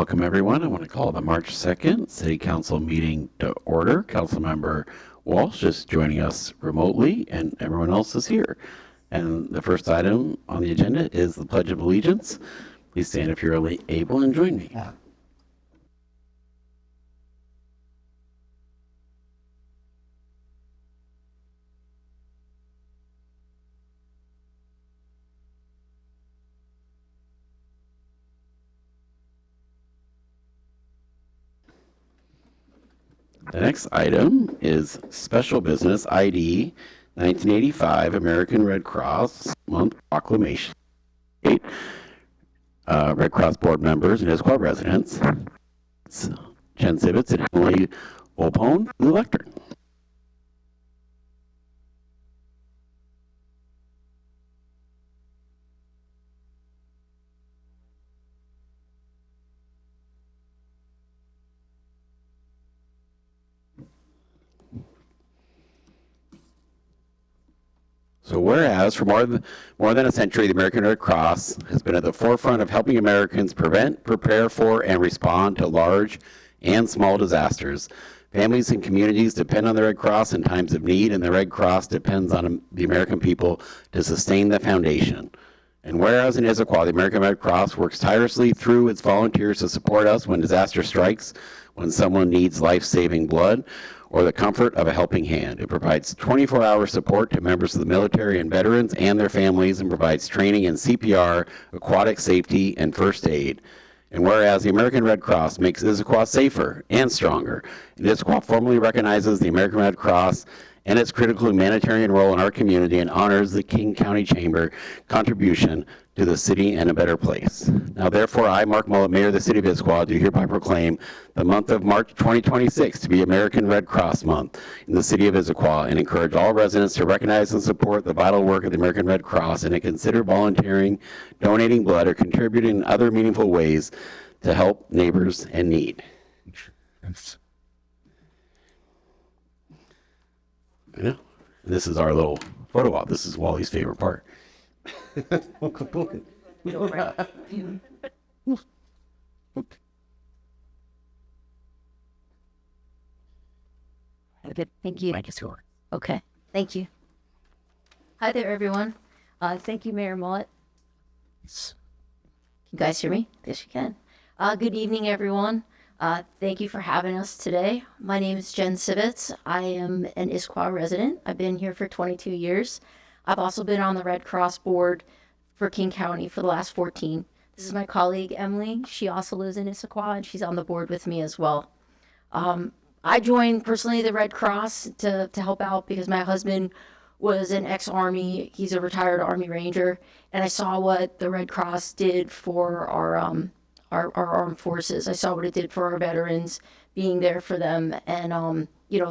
Welcome, everyone. I want to call the March 2nd City Council meeting to order. Councilmember Walsh is joining us remotely, and everyone else is here. And the first item on the agenda is the Pledge of Allegiance. Please stand if you're able and join me. The next item is special business ID 1985 American Red Cross Month Proclamation. Red Cross board members and Issaquah residents, Jen Sivitz and Emily Opone, the lectern. So whereas for more than a century, the American Red Cross has been at the forefront of helping Americans prevent, prepare for, and respond to large and small disasters. Families and communities depend on the Red Cross in times of need, and the Red Cross depends on the American people to sustain the foundation. And whereas in Issaquah, the American Red Cross works tirelessly through its volunteers to support us when disaster strikes, when someone needs life-saving blood, or the comfort of a helping hand. It provides 24-hour support to members of the military and veterans and their families, and provides training in CPR, aquatic safety, and first aid. And whereas the American Red Cross makes Issaquah safer and stronger, and Issaquah formally recognizes the American Red Cross and its critical humanitarian role in our community, and honors the King County Chamber contribution to the city and a better place. Now therefore, I, Mark Mullet, Mayor of the City of Issaquah, do hereby proclaim the month of March 2026 to be American Red Cross Month in the City of Issaquah, and encourage all residents to recognize and support the vital work of the American Red Cross, and to consider volunteering, donating blood, or contributing in other meaningful ways to help neighbors in need. Yeah. This is our little photo op. This is Wally's favorite part. Thank you. Okay, thank you. Hi there, everyone. Thank you, Mayor Mullet. Can you guys hear me? Yes, you can. Good evening, everyone. Thank you for having us today. My name is Jen Sivitz. I am an Issaquah resident. I've been here for 22 years. I've also been on the Red Cross board for King County for the last 14. This is my colleague, Emily. She also lives in Issaquah, and she's on the board with me as well. I joined personally the Red Cross to help out because my husband was an ex-Army. He's a retired Army Ranger, and I saw what the Red Cross did for our armed forces. I saw what it did for our veterans, being there for them. And,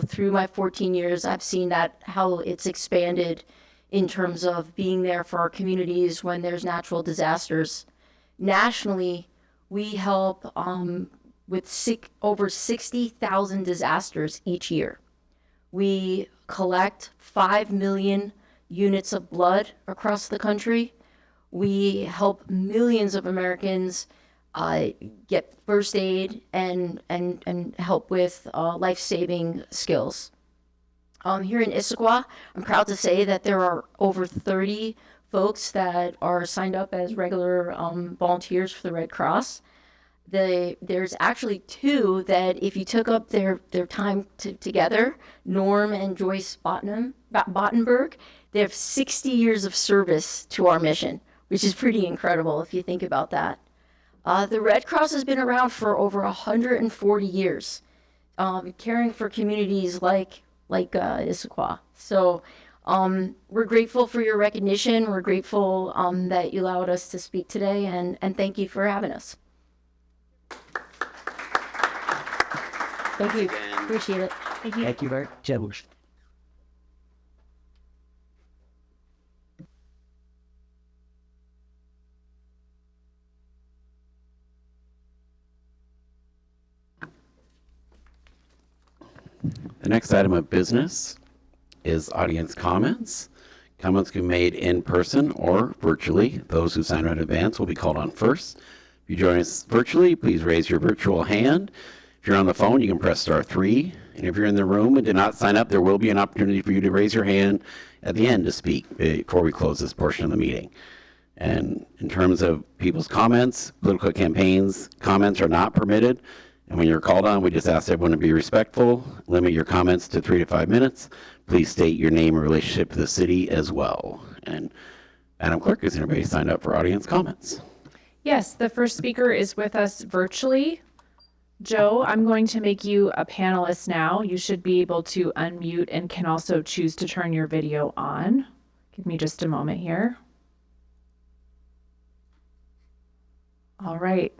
through my 14 years, I've seen that how it's expanded in terms of being there for our communities when there's natural disasters. Nationally, we help with over 60,000 disasters each year. We collect 5 million units of blood across the country. We help millions of Americans get first aid and help with life-saving skills. Here in Issaquah, I'm proud to say that there are over 30 folks that are signed up as regular volunteers for the Red Cross. There's actually 2 that if you took up their time together, Norm and Joyce Bottenberg, they have 60 years of service to our mission, which is pretty incredible if you think about that. The Red Cross has been around for over 140 years, caring for communities like Issaquah. So we're grateful for your recognition. We're grateful that you allowed us to speak today, and thank you for having us. Thank you. Appreciate it. Thank you. Thank you very much. The next item of business is audience comments. Comments can be made in person or virtually. Those who sign in advance will be called on first. If you join us virtually, please raise your virtual hand. If you're on the phone, you can press *3. And if you're in the room and did not sign up, there will be an opportunity for you to raise your hand at the end to speak before we close this portion of the meeting. And in terms of people's comments, political campaigns, comments are not permitted. And when you're called on, we just ask everyone to be respectful, limit your comments to 3 to 5 minutes. Please state your name and relationship to the city as well. And Madam Clerk, is anybody signed up for audience comments? Yes, the first speaker is with us virtually. Joe, I'm going to make you a panelist now. You should be able to unmute and can also choose to turn your video on. Give me just a moment here. All right.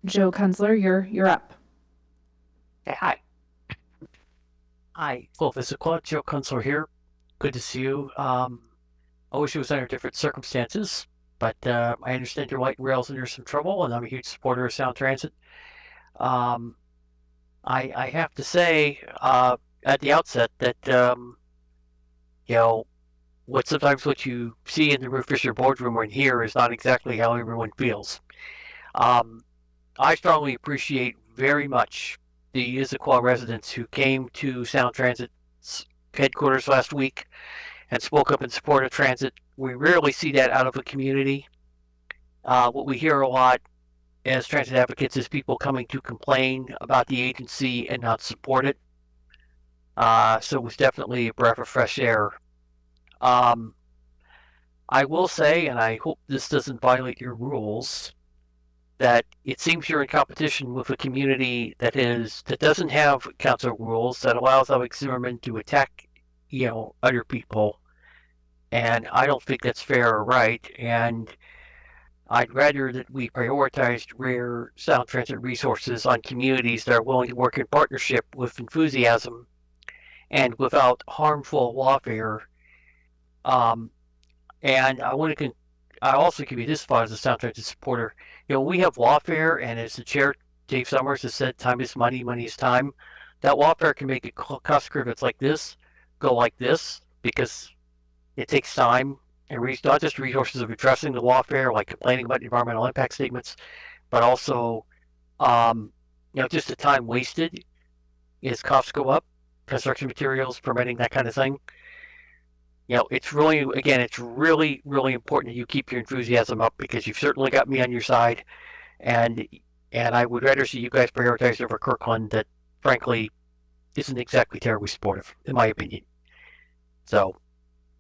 Joe Kunzler, you're up. Hey, hi. Hi, well, Issaquah, Joe Kunzler here. Good to see you. I wish it was under different circumstances, but I understand your light rail's under some trouble, and I'm a huge supporter of Sound Transit. I have to say at the outset that you know, what you see in the Ruth Fisher boardroom or in here is not exactly how everyone feels. I strongly appreciate very much the Issaquah residents who came to Sound Transit's headquarters last week and spoke up in support of transit. We rarely see that out of a community. What we hear a lot as transit advocates is people coming to complain about the agency and not support it. So it was definitely a breath of fresh air. I will say, and I hope this doesn't violate your rules, that it seems you're in competition with a community that doesn't have council rules that allows Alex Zimmerman to attack, other people, and I don't think that's fair or right. And I'd rather that we prioritized rare Sound Transit resources on communities that are willing to work in partnership with enthusiasm and without harmful lawfare. And I also give you this thought as a Sound Transit supporter. We have lawfare, and as the chair, Dave Summers, has said, time is money, money is time. That lawfare can make a cost curve that's like this, go like this, because it takes time and not just resources of addressing the lawfare, like complaining about environmental impact statements, but also, just the time wasted as costs go up, construction materials, permitting, that kind of thing. It's really, really important that you keep your enthusiasm up, because you've certainly got me on your side, and I would rather see you guys prioritize over Kirkland that, frankly, isn't exactly terribly supportive, in my opinion. So,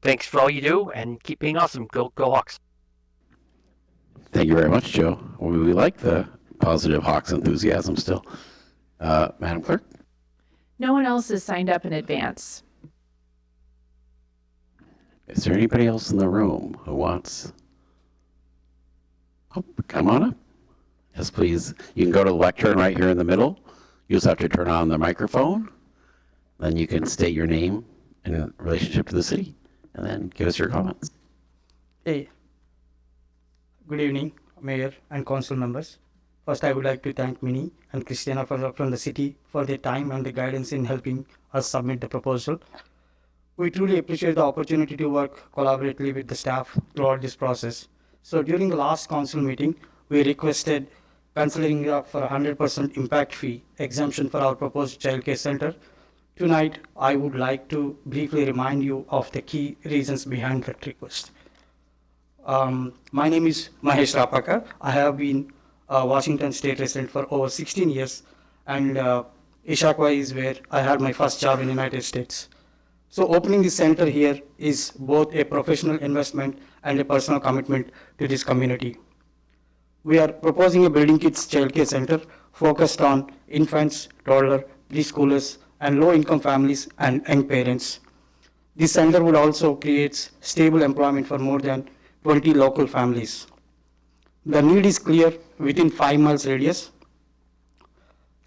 thanks for all you do, and keep being awesome. Go Hawks. Thank you very much, Joe. We like the positive Hawks enthusiasm still. Madam Clerk? No one else is signed up in advance. Is there anybody else in the room who wants? Oh, come on up. Yes, please. You can go to the lectern right here in the middle. You just have to turn on the microphone. Then you can state your name in relationship to the city, and then give us your comments. Hey, good evening, Mayor and Council members. First, I would like to thank Minnie and Christiana from the city for their time and the guidance in helping us submit the proposal. We truly appreciate the opportunity to work collaboratively with the staff throughout this process. So during the last council meeting, we requested considering for a 100% impact fee exemption for our proposed child care center. Tonight, I would like to briefly remind you of the key reasons behind that request. My name is Mahesh Rapaka. I have been a Washington State resident for over 16 years, and Issaquah is where I had my first job in the United States. So opening this center here is both a professional investment and a personal commitment to this community. We are proposing a building kids child care center focused on infants, toddler, preschoolers, and low-income families and young parents. This center would also create stable employment for more than 20 local families. The need is clear within 5 miles radius.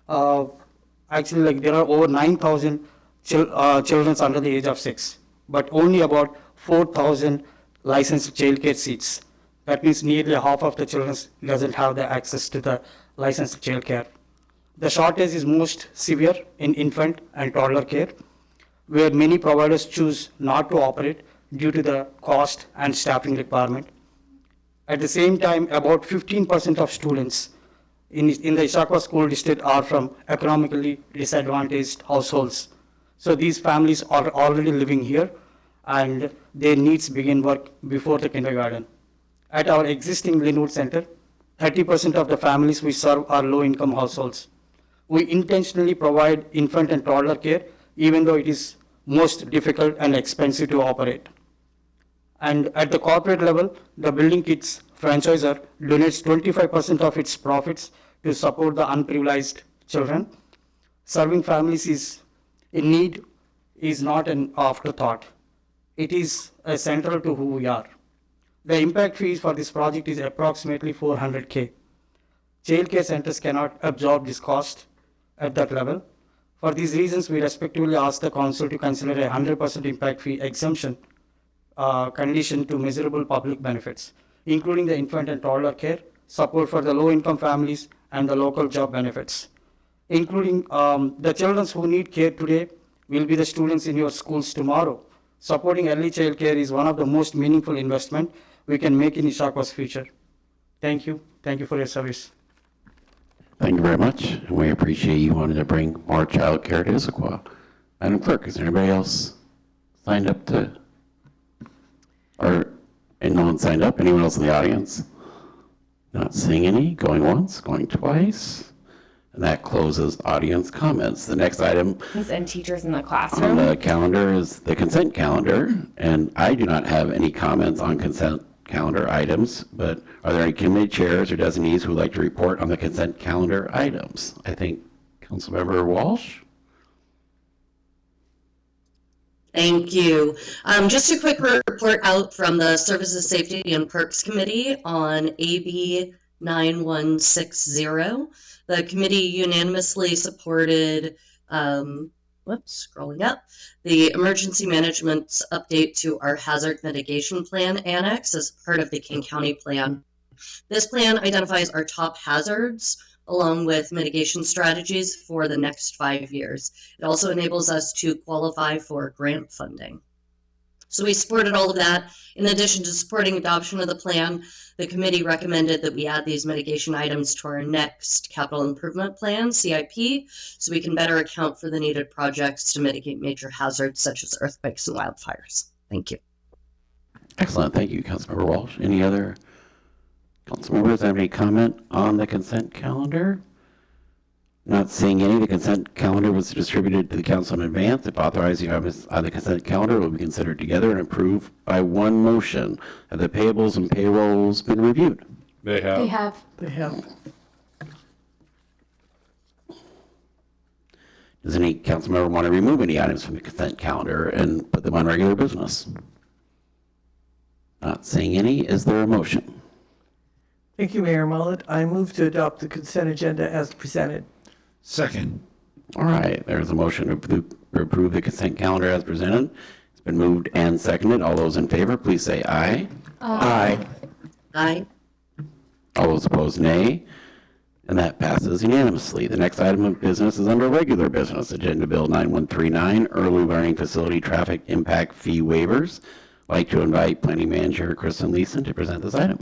Actually, there are over 9,000 children under the age of 6, but only about 4,000 licensed child care seats. That means nearly half of the children doesn't have the access to the licensed child care. The shortage is most severe in infant and toddler care, where many providers choose not to operate due to the cost and staffing requirement. At the same time, about 15% of students in the Issaquah school district are from economically disadvantaged households. So these families are already living here and their needs begin work before the kindergarten. At our existing Lieu Center, 30% of the families we serve are low-income households. We intentionally provide infant and toddler care, even though it is most difficult and expensive to operate. And at the corporate level, the Building Kits franchisor donates 25% of its profits to support the unprivileged children. Serving families is in need is not an afterthought. It is central to who we are. The impact fees for this project is approximately $400K. Child care centers cannot absorb this cost at that level. For these reasons, we respectfully ask the council to consider a 100% impact fee exemption condition to measurable public benefits, including the infant and toddler care, support for the low-income families, and the local job benefits. Including the children who need care today will be the students in your schools tomorrow. Supporting early child care is one of the most meaningful investment we can make in Issaquah's future. Thank you. Thank you for your service. Thank you very much. And we appreciate you wanting to bring more child care to Issaquah. Madam Clerk, is there anybody else signed up to, and no one signed up? Anyone else in the audience? Not seeing any. Going once, going twice. And that closes audience comments. The next item And teachers in the on classroom. the calendar is the consent calendar, and I do not have any comments on consent calendar items, but are there any committee chairs or designees who would like to report on the consent calendar items? I think Councilmember Walsh? Thank you. Just a quick report out from the Services, Safety, and Perks Committee on AB 9160. The committee unanimously supported, scrolling up, the emergency management's update to our hazard mitigation plan annex as part of the King County plan. This plan identifies our top hazards along with mitigation strategies for the next 5 years. It also enables us to qualify for grant funding. So we supported all of that. In addition to supporting adoption of the plan, the committee recommended that we add these mitigation items to our next capital improvement plan, CIP, so we can better account for the needed projects to mitigate major hazards such as earthquakes and wildfires. Thank you. Excellent. Thank you, Councilmember Walsh. Any other council members have any comment on the consent calendar? Not seeing any. The consent calendar was distributed to the council in advance. If authorizing items on the consent calendar will be considered together and approved by one motion. Have the payables and payrolls been reviewed? They have. They have. Does any council member want to remove any items from the consent calendar and put them on regular business? Not seeing any. Is there a motion? Thank you, Mayor Mullet. I move to adopt the consent agenda as presented. Second. All right, there's a motion to approve the consent calendar as presented. It's been moved and seconded. All those in favor, please say aye. Aye. Aye. All those opposed, nay. And that passes unanimously. The next item of business is under regular business, Agenda Bill 9139, Early Learning Facility Traffic Impact Fee Waivers. I'd like to invite Planning Manager Kristen Leeson to present this item.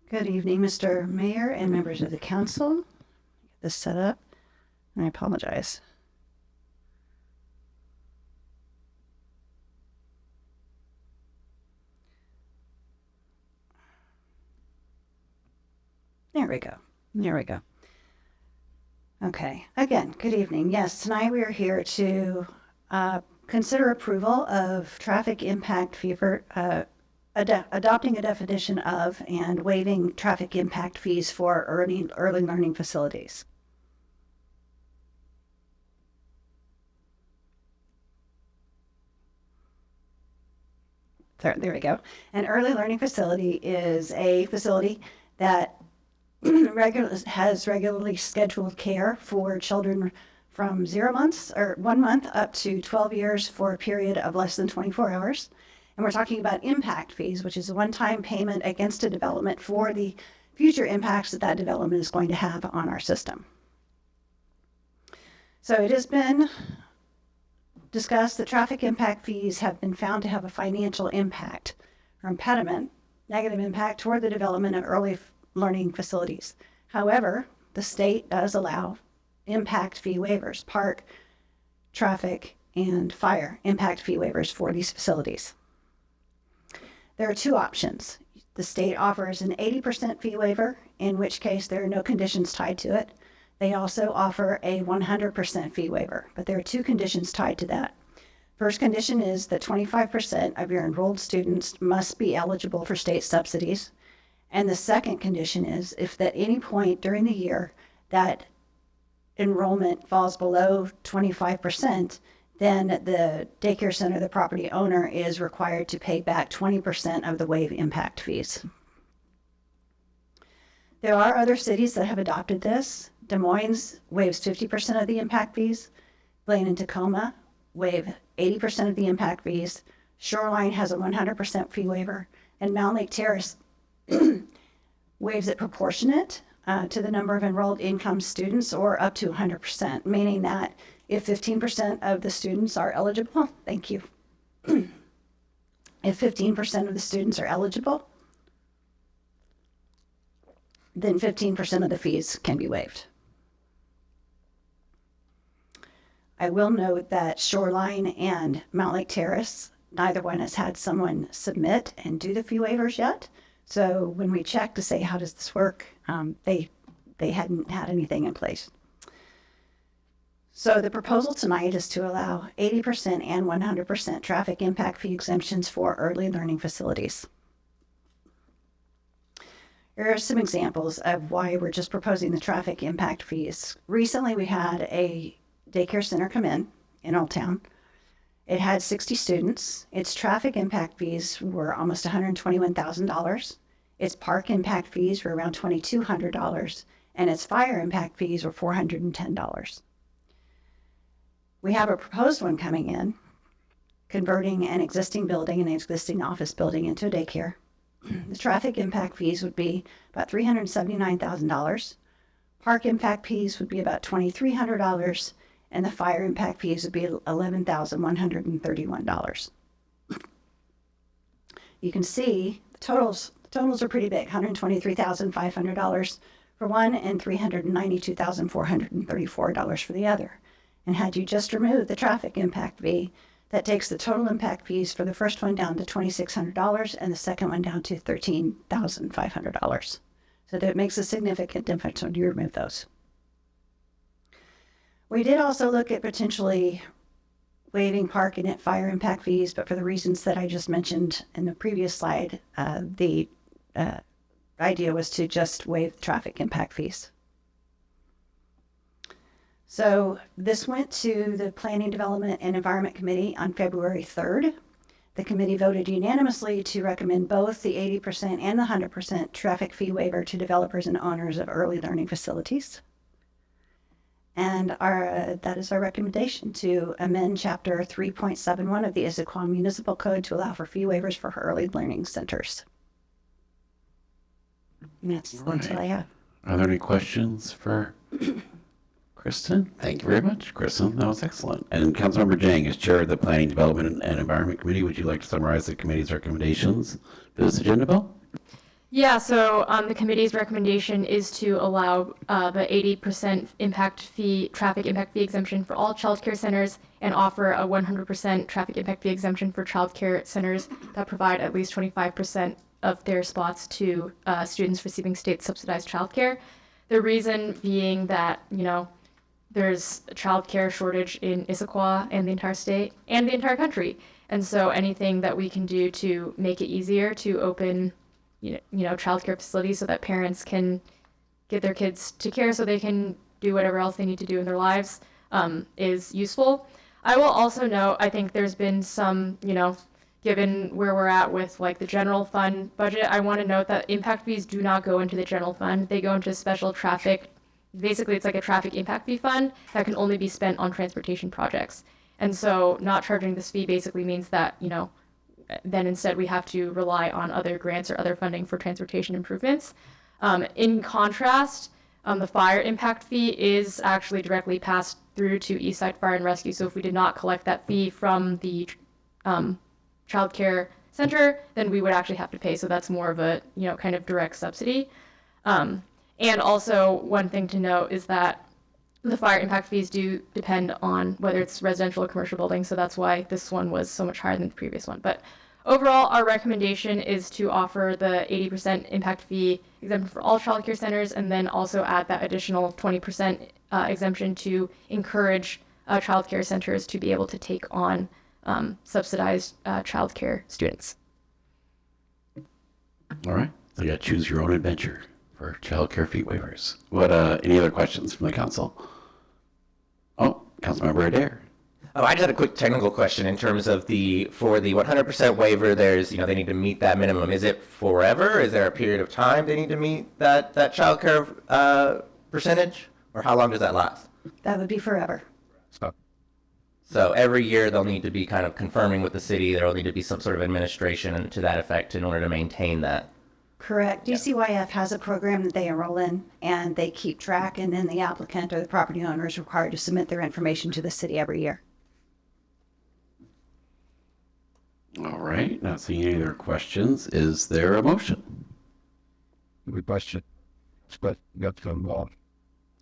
Good evening, Mr. Mayor and members of the council. Get this set up, and I apologize. There we go. There we go. Okay. Again, good evening. Yes, tonight we are here to consider approval of traffic impact fee for adopting a definition of and waiving traffic impact fees for early learning facilities. There we go. An early learning facility is a facility that has regularly scheduled care for children from 0 months or 1 month up to 12 years for a period of less than 24 hours. And we're talking about impact fees, which is a one-time payment against a development for the future impacts that that development is going to have on our system. So it has been discussed that traffic impact fees have been found to have a financial impact or impediment, negative impact toward the development of early learning facilities. However, the state does allow impact fee waivers, park, traffic, and fire impact fee waivers for these facilities. There are two options. The state offers an 80% fee waiver, in which case there are no conditions tied to it. They also offer a 100% fee waiver, but there are two conditions tied to that. First condition is that 25% of your enrolled students must be eligible for state subsidies. And the second condition is if at any point during the year that enrollment falls below 25%, then the daycare center, the property owner, is required to pay back 20% of the waive impact fees. There are other cities that have adopted this. Des Moines waives 50% of the impact fees. Blaine and Tacoma waive 80% of the impact fees. Shoreline has a 100% fee waiver. And Mound Lake Terrace waives it proportionate to the number of enrolled income students, or up to 100%, meaning that if 15% of the students are eligible, thank you. If 15% of the students are eligible, then 15% of the fees can be waived. I will note that Shoreline and Mound Lake Terrace, neither one has had someone submit and do the fee waivers yet. So when we check to say, how does this work, they hadn't had anything in place. So the proposal tonight is to allow 80% and 100% traffic impact fee exemptions for early learning facilities. Here are some examples of why we're just proposing the traffic impact fees. Recently, we had a daycare center come in Old Town. It had 60 students. Its traffic impact fees were almost $121,000. Its park impact fees were around $2,200, and its fire impact fees were $410. We have a proposed one coming in, converting an existing building, an existing office building, into a daycare. The traffic impact fees would be about $379,000. Park impact fees would be about $2,300, and the fire impact fees would be $11,131. You can see the totals are pretty big, $123,500 for one and $392,434 for the other. And had you just removed the traffic impact fee, that takes the total impact fees for the first one down to $2,600 and the second one down to $13,500. So that makes a significant difference when you remove those. We did also look at potentially waiving park and fire impact fees, but for the reasons that I just mentioned in the previous slide, the idea was to just waive traffic impact fees. So this went to the Planning, Development, and Environment Committee on February 3rd. The committee voted unanimously to recommend both the 80% and the 100% traffic fee waiver to developers and owners of early learning facilities. And that is our recommendation, to amend Chapter 3.71 of the Issaquah Municipal Code to allow for fee waivers for early learning centers. And that's what I have. Are there any questions for Kristen? Thank you very much, Kristen. That was excellent. And Councilmember Jang, as chair of the Planning, Development, and Environment Committee, would you like to summarize the committee's recommendations for this agenda bill? Yeah, so the committee's recommendation is to allow the 80% traffic impact fee exemption for all childcare centers, and offer a 100% traffic impact fee exemption for childcare centers that provide at least 25% of their spots to students receiving state subsidized childcare. The reason being that, there's a childcare shortage in Issaquah and the entire state and the entire country. And so anything that we can do to make it easier to open, childcare facilities so that parents can get their kids to care so they can do whatever else they need to do in their lives is useful. I will also note, I think there's been some, given where we're at with the general fund budget, I want to note that impact fees do not go into the general fund. They go into special traffic. Basically, it's like a traffic impact fee fund that can only be spent on transportation projects. And so not charging this fee basically means that, then instead we have to rely on other grants or other funding for transportation improvements. In contrast, the fire impact fee is actually directly passed through to Eastside Fire and Rescue. So if we did not collect that fee from the child care center, then we would actually have to pay. So that's more of a, kind of direct subsidy. And also one thing to note is that the fire impact fees do depend on whether it's residential or commercial buildings. So that's why this one was so much higher than the previous one. But overall, our recommendation is to offer the 80% impact fee exemption for all child care centers, and then also add that additional 20% exemption to encourage child care centers to be able to take on subsidized child care students. All right. So you got to choose your own adventure for child care fee waivers. What? Any other questions from the council? Oh, Councilmember Adair. Oh, I just had a quick technical question in terms of for the 100% waiver, there's, they need to meet that minimum. Is it forever? Is there a period of time they need to meet that childcare percentage? Or how long does that last? That would be forever. So every year they'll need to be kind of confirming with the city. There will need to be some sort of administration to that effect in order to maintain that. Correct. DCYF has a program that they enroll in, and they keep track, and then the applicant or the property owner is required to submit their information to the city every year. All right. Not seeing any other questions. Is there a motion? Good question. But got to involved.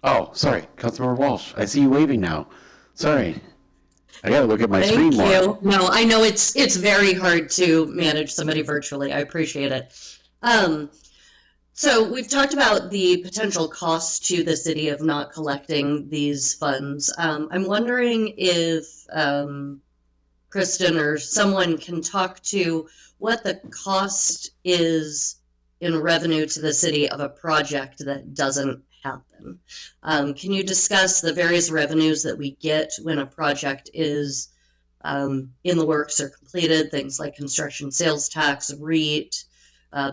Oh, sorry. Councilmember Walsh. I see you waving now. Sorry. I got to look at my screen more. Thank you. No, I know it's very hard to manage somebody virtually. I appreciate it. So we've talked about the potential cost to the city of not collecting these funds. I'm wondering if Kristen or someone can talk to what the cost is in revenue to the city of a project that doesn't happen. Can you discuss the various revenues that we get when a project is in the works or completed, things like construction sales tax, REIT,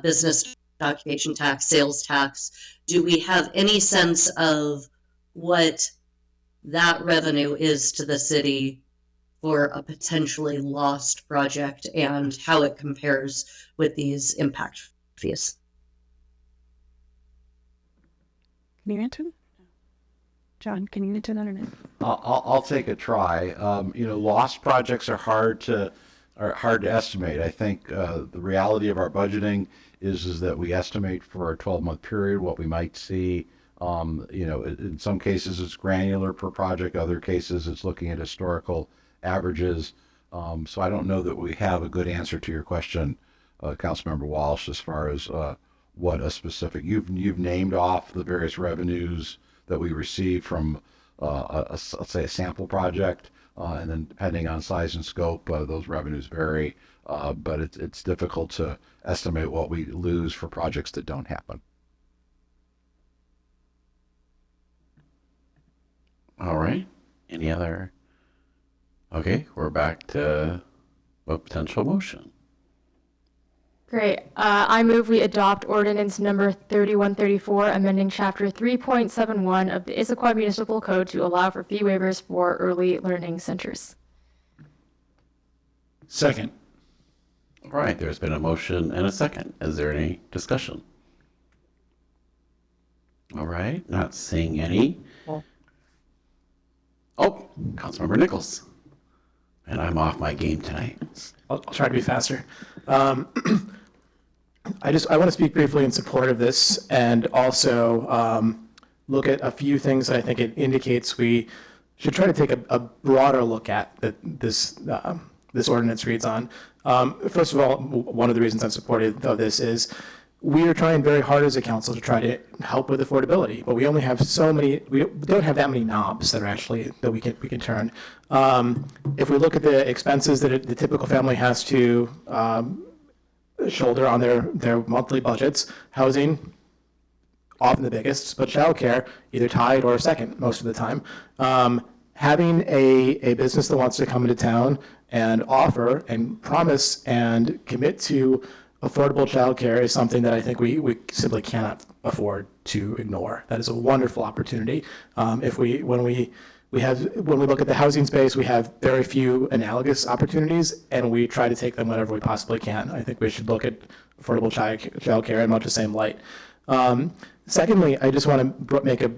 business occupation tax, sales tax? Do we have any sense of what that revenue is to the city for a potentially lost project and how it compares with these impact fees? Can you answer? John, can you answer that or not? I'll take a try. Lost projects are hard to estimate. I think the reality of our budgeting is that we estimate for a 12-month period what we might see. In some cases it's granular per project. Other cases it's looking at historical averages. So I don't know that we have a good answer to your question, Councilmember Walsh, as far as what a specific, you've named off the various revenues that we receive from let's say a sample project, and then depending on size and scope, those revenues vary, but it's difficult to estimate what we lose for projects that don't happen. All right. Any other? Okay, we're back to a potential motion. Great. I move we adopt ordinance number 3134, amending chapter 3.71 of the Issaquah Municipal Code to allow for fee waivers for early learning centers. Second. All right, there's been a motion and a second. Is there any discussion? All right, not seeing any. Oh, Councilmember Nichols. And I'm off my game tonight. I'll try to be faster. I want to speak briefly in support of this, and also look at a few things that I think it indicates we should try to take a broader look at that this ordinance reads on. First of all, one of the reasons I'm supportive of this is we are trying very hard as a council to try to help with affordability, but we only have we don't have that many knobs that we can turn. If we look at the expenses that the typical family has to shoulder on their monthly budgets, housing, often the biggest, but childcare, either tied or second most of the time. Having a business that wants to come into town and offer and promise and commit to affordable childcare is something that I think we simply cannot afford to ignore. That is a wonderful opportunity. When we when we look at the housing space, we have very few analogous opportunities, and we try to take them whenever we possibly can. I think we should look at affordable childcare in much the same light. Secondly, I just want to make a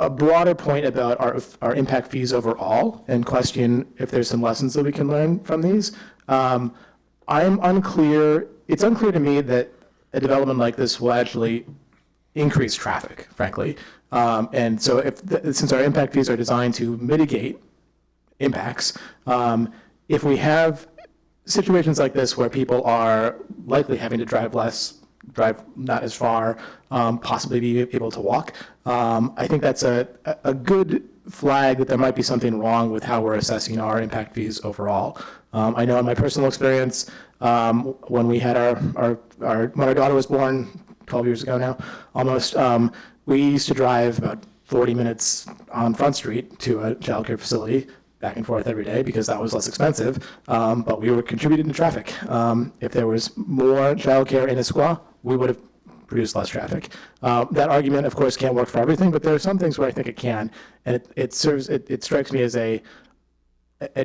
broader point about our impact fees overall and question if there's some lessons that we can learn from these. I'm unclear. It's unclear to me that a development like this will actually increase traffic, frankly. And so since our impact fees are designed to mitigate impacts, if we have situations like this where people are likely having to drive not as far, possibly be able to walk, I think that's a good flag that there might be something wrong with how we're assessing our impact fees overall. I know in my personal experience, when we had when our daughter was born 12 years ago now, almost, we used to drive about 40 minutes on Front Street to a childcare facility back and forth every day because that was less expensive, but we were contributing to traffic. If there was more childcare in Issaquah, we would have produced less traffic. That argument, of course, can't work for everything, but there are some things where I think it can, and it strikes me as an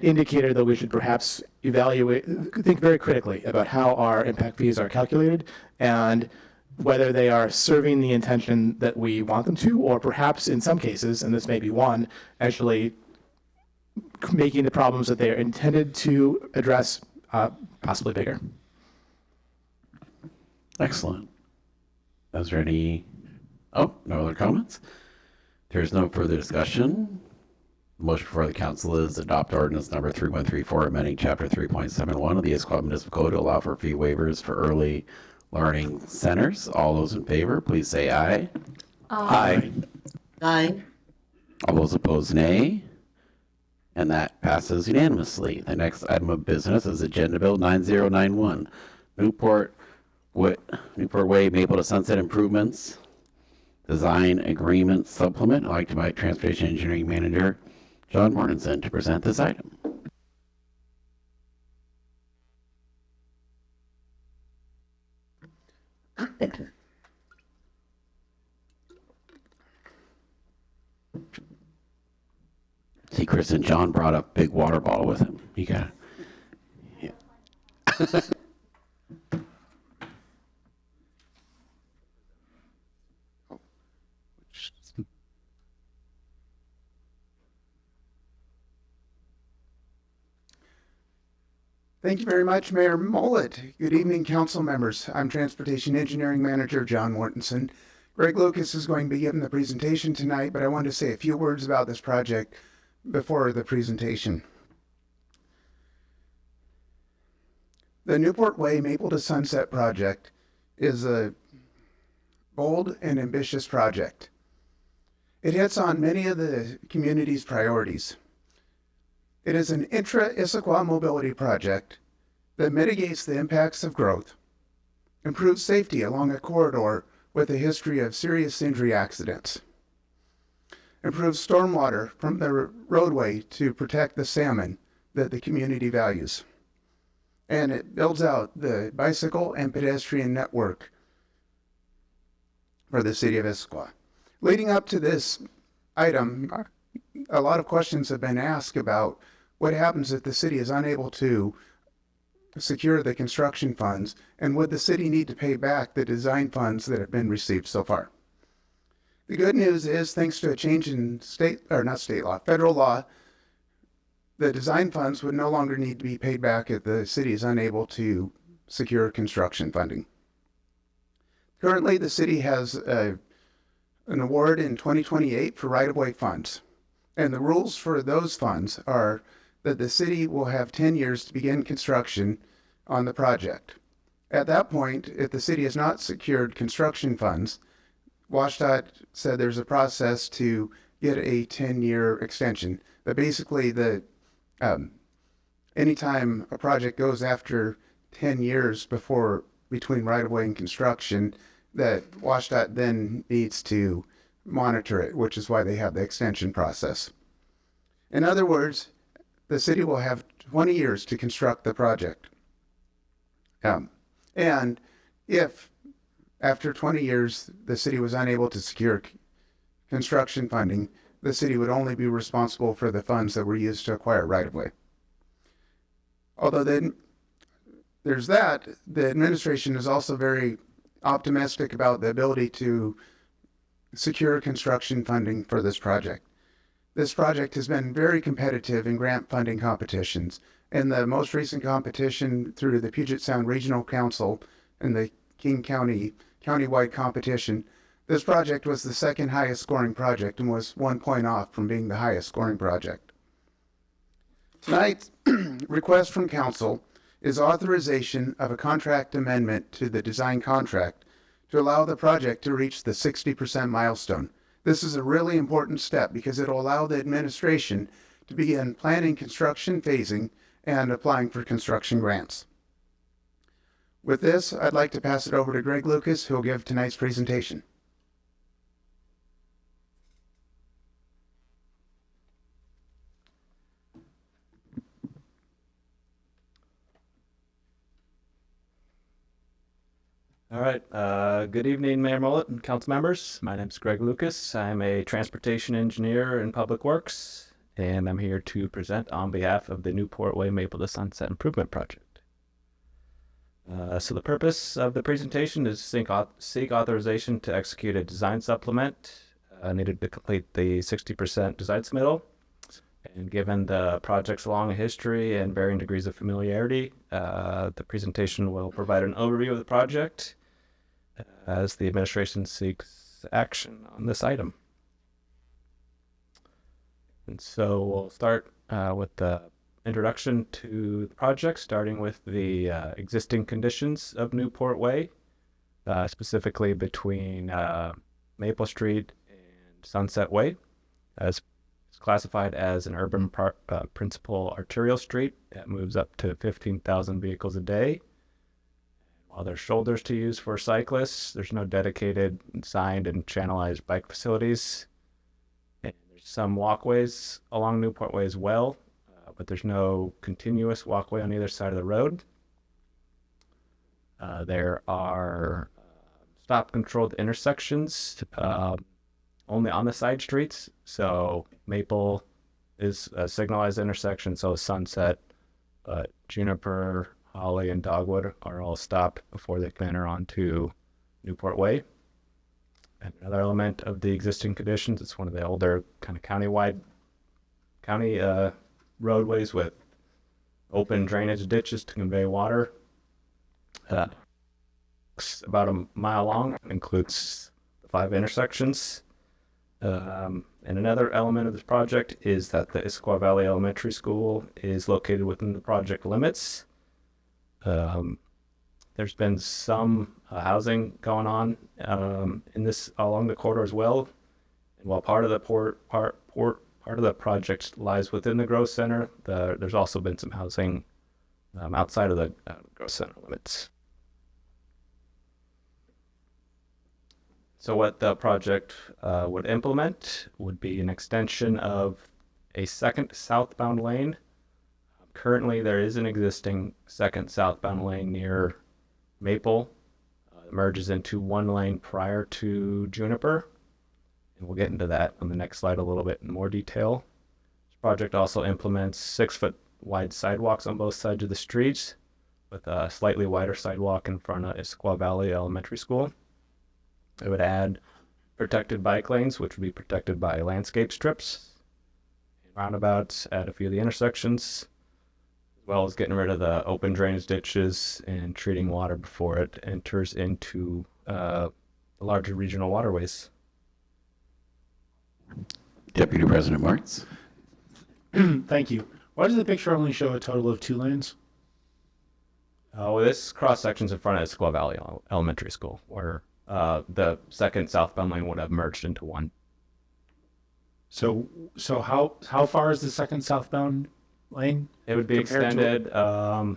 indicator that we should perhaps think very critically about how our impact fees are calculated and whether they are serving the intention that we want them to, or perhaps in some cases, and this may be one, actually making the problems that they are intended to address possibly bigger. Excellent. Is there any, no other comments? There's no further discussion. The motion before the council is adopt ordinance number 3134, amending chapter 3.71 of the Issaquah Municipal Code to allow for fee waivers for early learning centers. All those in favor, please say aye. Aye. Aye. All those opposed, nay. And that passes unanimously. The next item of business is Agenda Bill 9091, Newport Way Maple to Sunset Improvements Design Agreement Supplement. I'd like to invite Transportation Engineering Manager John Mortensen to present this item. See, Chris and John brought a big water bottle with him. You got it. Yeah. Thank you very much, Mayor Mullet. Good evening, council members. I'm Transportation Engineering Manager John Mortensen. Greg Lucas is going to be giving the presentation tonight, but I wanted to say a few words about this project before the presentation. The Newport Way Maple to Sunset project is a bold and ambitious project. It hits on many of the community's priorities. It is an intra-Issaquah mobility project that mitigates the impacts of growth, improves safety along a corridor with a history of serious injury accidents, improves stormwater from the roadway to protect the salmon that the community values, and it builds out the bicycle and pedestrian network for the city of Issaquah. Leading up to this item, a lot of questions have been asked about what happens if the city is unable to secure the construction funds, and would the city need to pay back the design funds that have been received so far? The good news is, thanks to a change in federal law, the design funds would no longer need to be paid back if the city is unable to secure construction funding. Currently, the city has an award in 2028 for right-of-way funds, and the rules for those funds are that the city will have 10 years to begin construction on the project. At that point, if the city has not secured construction funds, WashDOT said there's a process to get a 10-year extension. But basically, anytime a project goes after 10 years between right-of-way and construction, that WashDOT then needs to monitor it, which is why they have the extension process. In other words, the city will have 20 years to construct the project. And if after 20 years the city was unable to secure construction funding, the city would only be responsible for the funds that were used to acquire right-of-way. Although then there's that, the administration is also very optimistic about the ability to secure construction funding for this project. This project has been very competitive in grant funding competitions. In the most recent competition through the Puget Sound Regional Council and the King County countywide competition, this project was the second highest scoring project and was 1 point off from being the highest scoring project. Tonight's request from council is authorization of a contract amendment to the design contract to allow the project to reach the 60% milestone. This is a really important step because it will allow the administration to begin planning construction phasing and applying for construction grants. With this, I'd like to pass it over to Greg Lucas, who will give tonight's presentation. All right. Good evening, Mayor Mullet and council members. My name is Greg Lucas. I'm a transportation engineer in Public Works, and I'm here to present on behalf of the Newport Way Maple to Sunset Improvement Project. So the purpose of the presentation is to seek authorization to execute a design supplement needed to complete the 60% design submittal. And given the project's long history and varying degrees of familiarity, the presentation will provide an overview of the project as the administration seeks action on this item. And so we'll start with the introduction to the project, starting with the existing conditions of Newport Way, specifically between Maple Street and Sunset Way, as it's classified as an urban principal arterial street that moves up to 15,000 vehicles a day. While there's shoulders to use for cyclists, there's no dedicated, signed, and channelized bike facilities. And there's some walkways along Newport Way as well, but there's no continuous walkway on either side of the road. There are stop-controlled intersections only on the side streets. So Maple is a signalized intersection, so Sunset, but Juniper, Holly, and Dogwood are all stopped before they can enter onto Newport Way. And another element of the existing conditions, it's one of the older kind of county roadways with open drainage ditches to convey water. It's about a mile long, includes 5 intersections. And another element of this project is that the Issaquah Valley Elementary School is located within the project limits. There's been some housing going on in this along the corridor as well. And while part of the part of the project lies within the growth center, there's also been some housing outside of the growth center limits. So what the project would implement would be an extension of a second southbound lane. Currently, there is an existing second southbound lane near Maple. It merges into one lane prior to Juniper. And we'll get into that on the next slide a little bit in more detail. This project also implements 6-foot wide sidewalks on both sides of the streets, with a slightly wider sidewalk in front of Issaquah Valley Elementary School. It would add protected bike lanes, which would be protected by landscape strips, roundabouts at a few of the intersections, as well as getting rid of the open drainage ditches and treating water before it enters into the larger regional waterways. Deputy President Martz. Thank you. Why does the picture only show a total of 2 lanes? Well, this cross section's in front of Issaquah Valley Elementary School, where the second southbound lane would have merged into one. So how far is the second southbound lane? It would be extended, so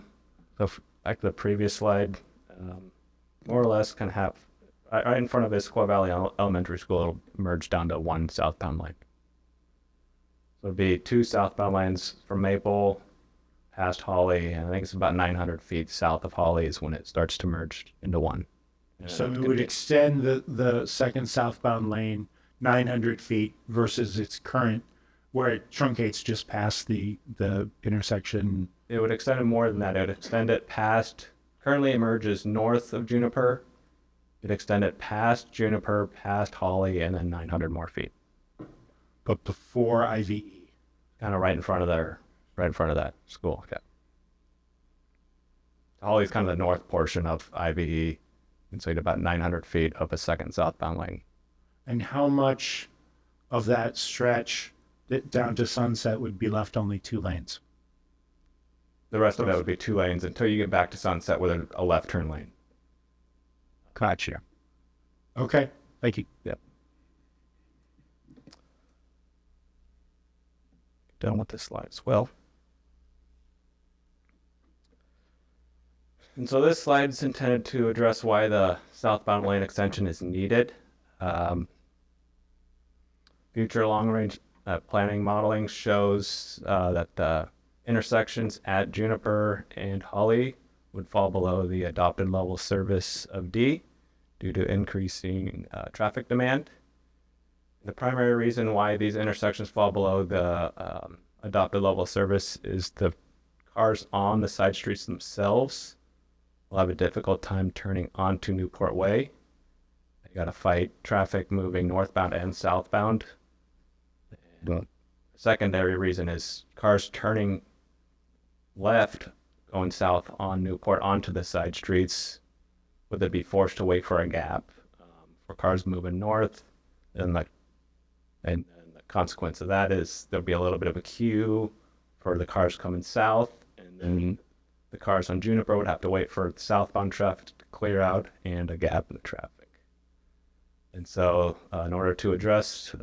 like the previous slide, more or less kind of half, right in front of Issaquah Valley Elementary School, it'll merge down to one southbound lane. So it'd be 2 southbound lanes from Maple past Holly, and I think it's about 900 feet south of Holly is when it starts to merge into one. So it would extend the second southbound lane 900 feet versus its current, where it truncates just past the intersection? It would extend it more than that. It would extend it past, currently it merges north of Juniper. It'd extend it past Juniper, past Holly, and then 900 more feet. But before IVE? Kind of right in front of that school, yeah. Holly's kind of the north portion of IVE, and so you get about 900 feet of a second southbound lane. And how much of that stretch down to Sunset would be left only 2 lanes? The rest of it would be 2 lanes until you get back to Sunset with a left turn lane. Gotcha. Okay, thank you. Yep. Done with this slide as well. And so this slide is intended to address why the southbound lane extension is needed. Future long-range planning modeling shows that the intersections at Juniper and Holly would fall below the adopted level of service of D due to increasing traffic demand. The primary reason why these intersections fall below the adopted level of service is the cars on the side streets themselves will have a difficult time turning onto Newport Way. You got to fight traffic moving northbound and southbound. The secondary reason is cars turning left going south on Newport onto the side streets would they be forced to wait for a gap for cars moving north, and the consequence of that is there'll be a little bit of a queue for the cars coming south, and then the cars on Juniper would have to wait for southbound traffic to clear out and a gap in the traffic. And so in order to address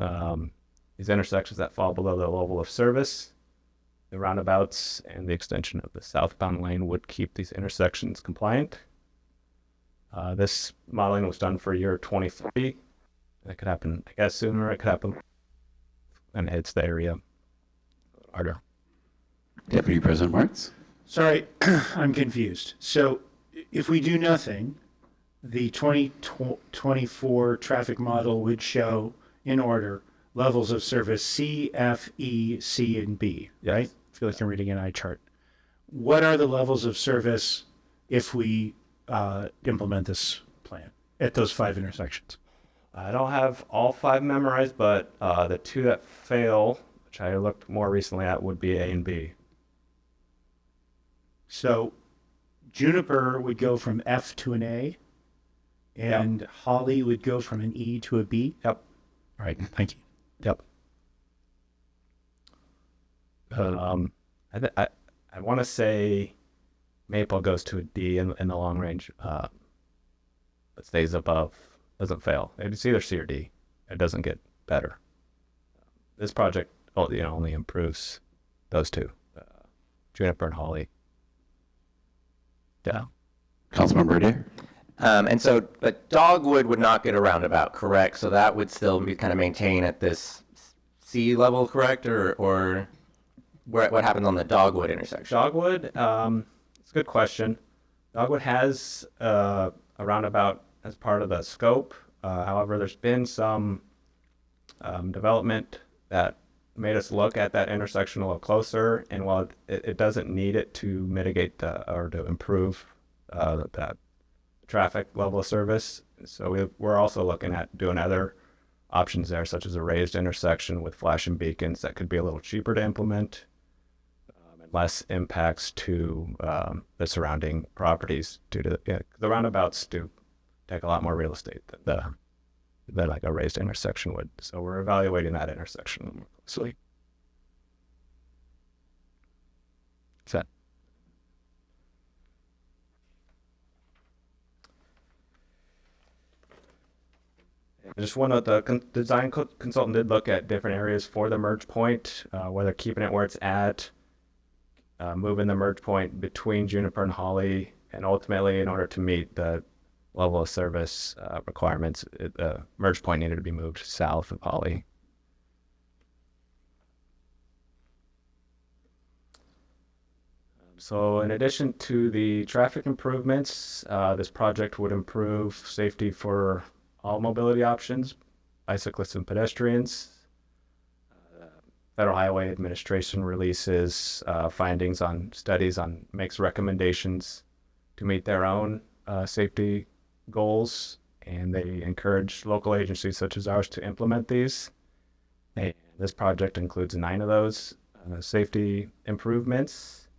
these intersections that fall below the level of service, the roundabouts and the extension of the southbound lane would keep these intersections compliant. This modeling was done for year 23. It could happen, I guess, sooner. It could happen and it hits the area harder. Deputy President Martz? Sorry, I'm confused. So if we do nothing, the 2024 traffic model would show, in order, levels of service C, F, E, C, and B, right? I feel like I'm reading an eye chart. What are the levels of service if we implement this plan at those 5 intersections? I don't have all 5 memorized, but the 2 that fail, which I looked more recently at, would be A and B. So Juniper would go from F to an A, and yep. Holly would go from an E to a B? Yep. All right, thank you. Yep. I want to say Maple goes to a D in the long range, but stays above, doesn't fail. It's either C or D. It doesn't get better. This project, only improves those 2, Juniper and Holly. Yeah. Councilmember Adair? And so, but Dogwood would not get a roundabout, correct? So that would still be kind of maintained at this C level, correct? Or what happens on the Dogwood intersection? Dogwood, it's a good question. Dogwood has a roundabout as part of the scope. However, there's been some development that made us look at that intersection a little closer, and while it doesn't need it to mitigate or to improve that traffic level of service, so we're also looking at doing other options there, such as a raised intersection with flashing beacons that could be a little cheaper to implement and less impacts to the surrounding properties due to the roundabouts do take a lot more real estate than like a raised intersection would. So we're evaluating that intersection more closely. Set. I just want to note the design consultant did look at different areas for the merge point, whether keeping it where it's at, moving the merge point between Juniper and Holly, and ultimately in order to meet the level of service requirements, the merge point needed to be moved south of Holly. So in addition to the traffic improvements, this project would improve safety for all mobility options, bicyclists and pedestrians. Federal Highway Administration releases findings on studies on, makes recommendations to meet their own safety goals, and they encourage local agencies such as ours to implement these. And this project includes 9 of those safety improvements,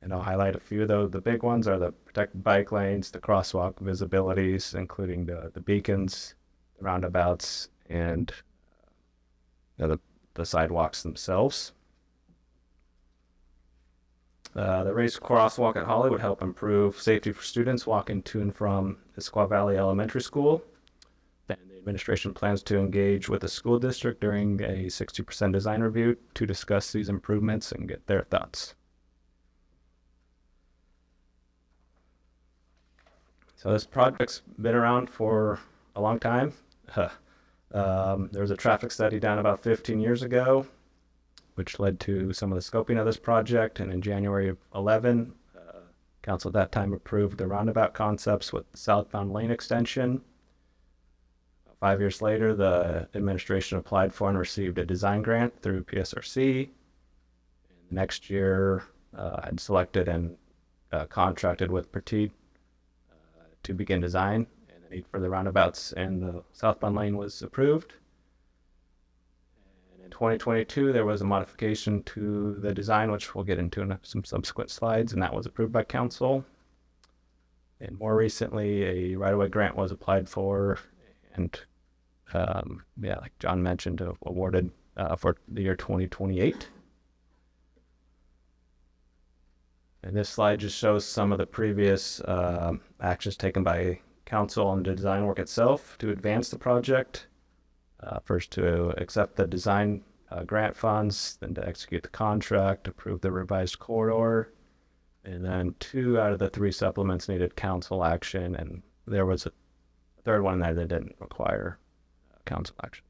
and I'll highlight a few of those. The big ones are the protected bike lanes, the crosswalk visibilities, including the beacons, the roundabouts, and the sidewalks themselves. The raised crosswalk at Holly would help improve safety for students walking to and from Issaquah Valley Elementary School. And the administration plans to engage with the school district during a 60% design review to discuss these improvements and get their thoughts. So this project's been around for a long time. There was a traffic study done about 15 years ago, which led to some of the scoping of this project. And in January of 11, council at that time approved the roundabout concepts with the southbound lane extension. 5 years later, the administration applied for and received a design grant through PSRC. And next year, had selected and contracted with Petit to begin design. And the need for the roundabouts and the southbound lane was approved. And in 2022, there was a modification to the design, which we'll get into in some subsequent slides, and that was approved by council. And more recently, a right-of-way grant was applied for, and like John mentioned, awarded for the year 2028. And this slide just shows some of the previous actions taken by council on the design work itself to advance the project. First to accept the design grant funds, then to execute the contract, approve the revised corridor, and then 2 out of the 3 supplements needed council action, and there was a third one there that didn't require council action.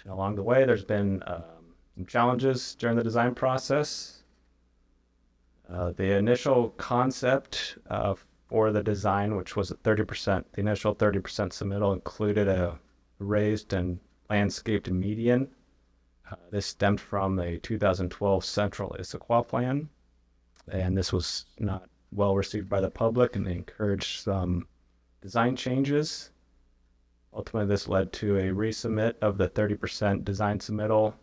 And along the way, there's been some challenges during the design process. The initial concept for the design, which was at 30%, the initial 30% submittal included a raised and landscaped median. This stemmed from a 2012 Central Issaquah plan, and this was not well received by the public, and they encouraged some design changes. Ultimately, this led to a resubmit of the 30% design submittal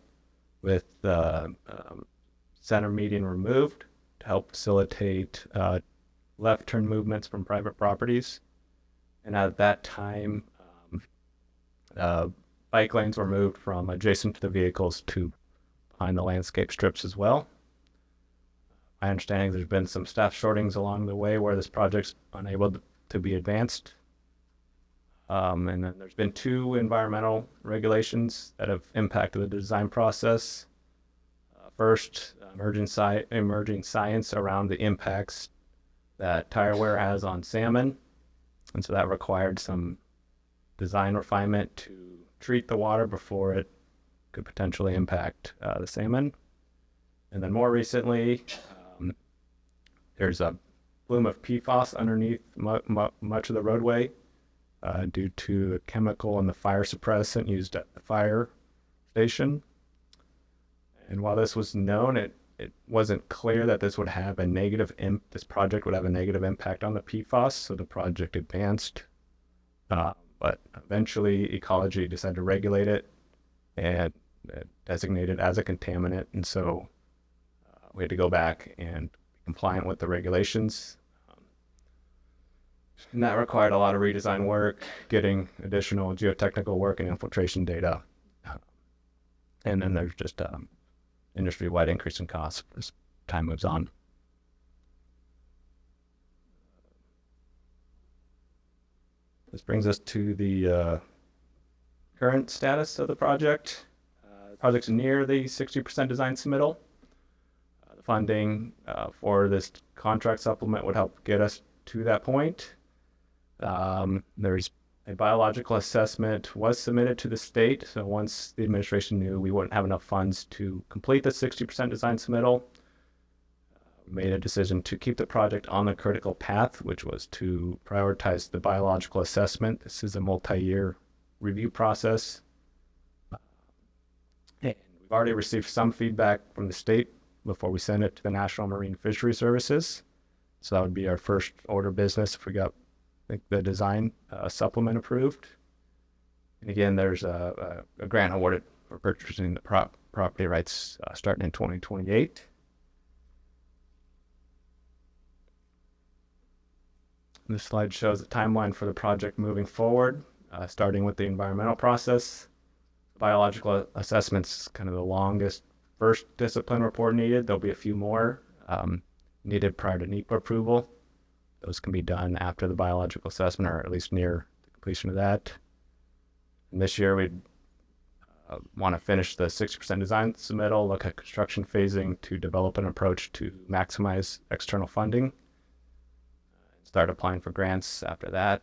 with the center median removed to help facilitate left turn movements from private properties. And at that time, bike lanes were moved from adjacent to the vehicles to behind the landscape strips as well. My understanding, there's been some staff shortings along the way where this project's unable to be advanced. And then there's been 2 environmental regulations that have impacted the design process. First, emerging science around the impacts that tire wear has on salmon. And so that required some design refinement to treat the water before it could potentially impact the salmon. And then more recently, there's a plume of PFAS underneath much of the roadway due to a chemical in the fire suppressant used at the fire station. And while this was known, it wasn't clear that this would have a this project would have a negative impact on the PFAS, so the project advanced. But eventually, Ecology decided to regulate it and designate it as a contaminant, and so we had to go back and be compliant with the regulations. And that required a lot of redesign work, getting additional geotechnical work and infiltration data. And then there's just industry-wide increase in costs as time moves on. This brings us to the current status of the project. The project's near the 60% design submittal. The funding for this contract supplement would help get us to that point. There's a biological assessment was submitted to the state, so once the administration knew we wouldn't have enough funds to complete the 60% design submittal, we made a decision to keep the project on the critical path, which was to prioritize the biological assessment. This is a multi-year review process. And we've already received some feedback from the state before we send it to the National Marine Fisheries Services. So that would be our first order of business if we got, I think, the design supplement approved. And again, there's a grant awarded for purchasing the property rights starting in 2028. This slide shows the timeline for the project moving forward, starting with the environmental process. Biological assessment's kind of the longest first discipline report needed. There'll be a few more needed prior to NEPA approval. Those can be done after the biological assessment, or at least near the completion of that. And this year we'd want to finish the 60% design submittal, look at construction phasing to develop an approach to maximize external funding, start applying for grants after that,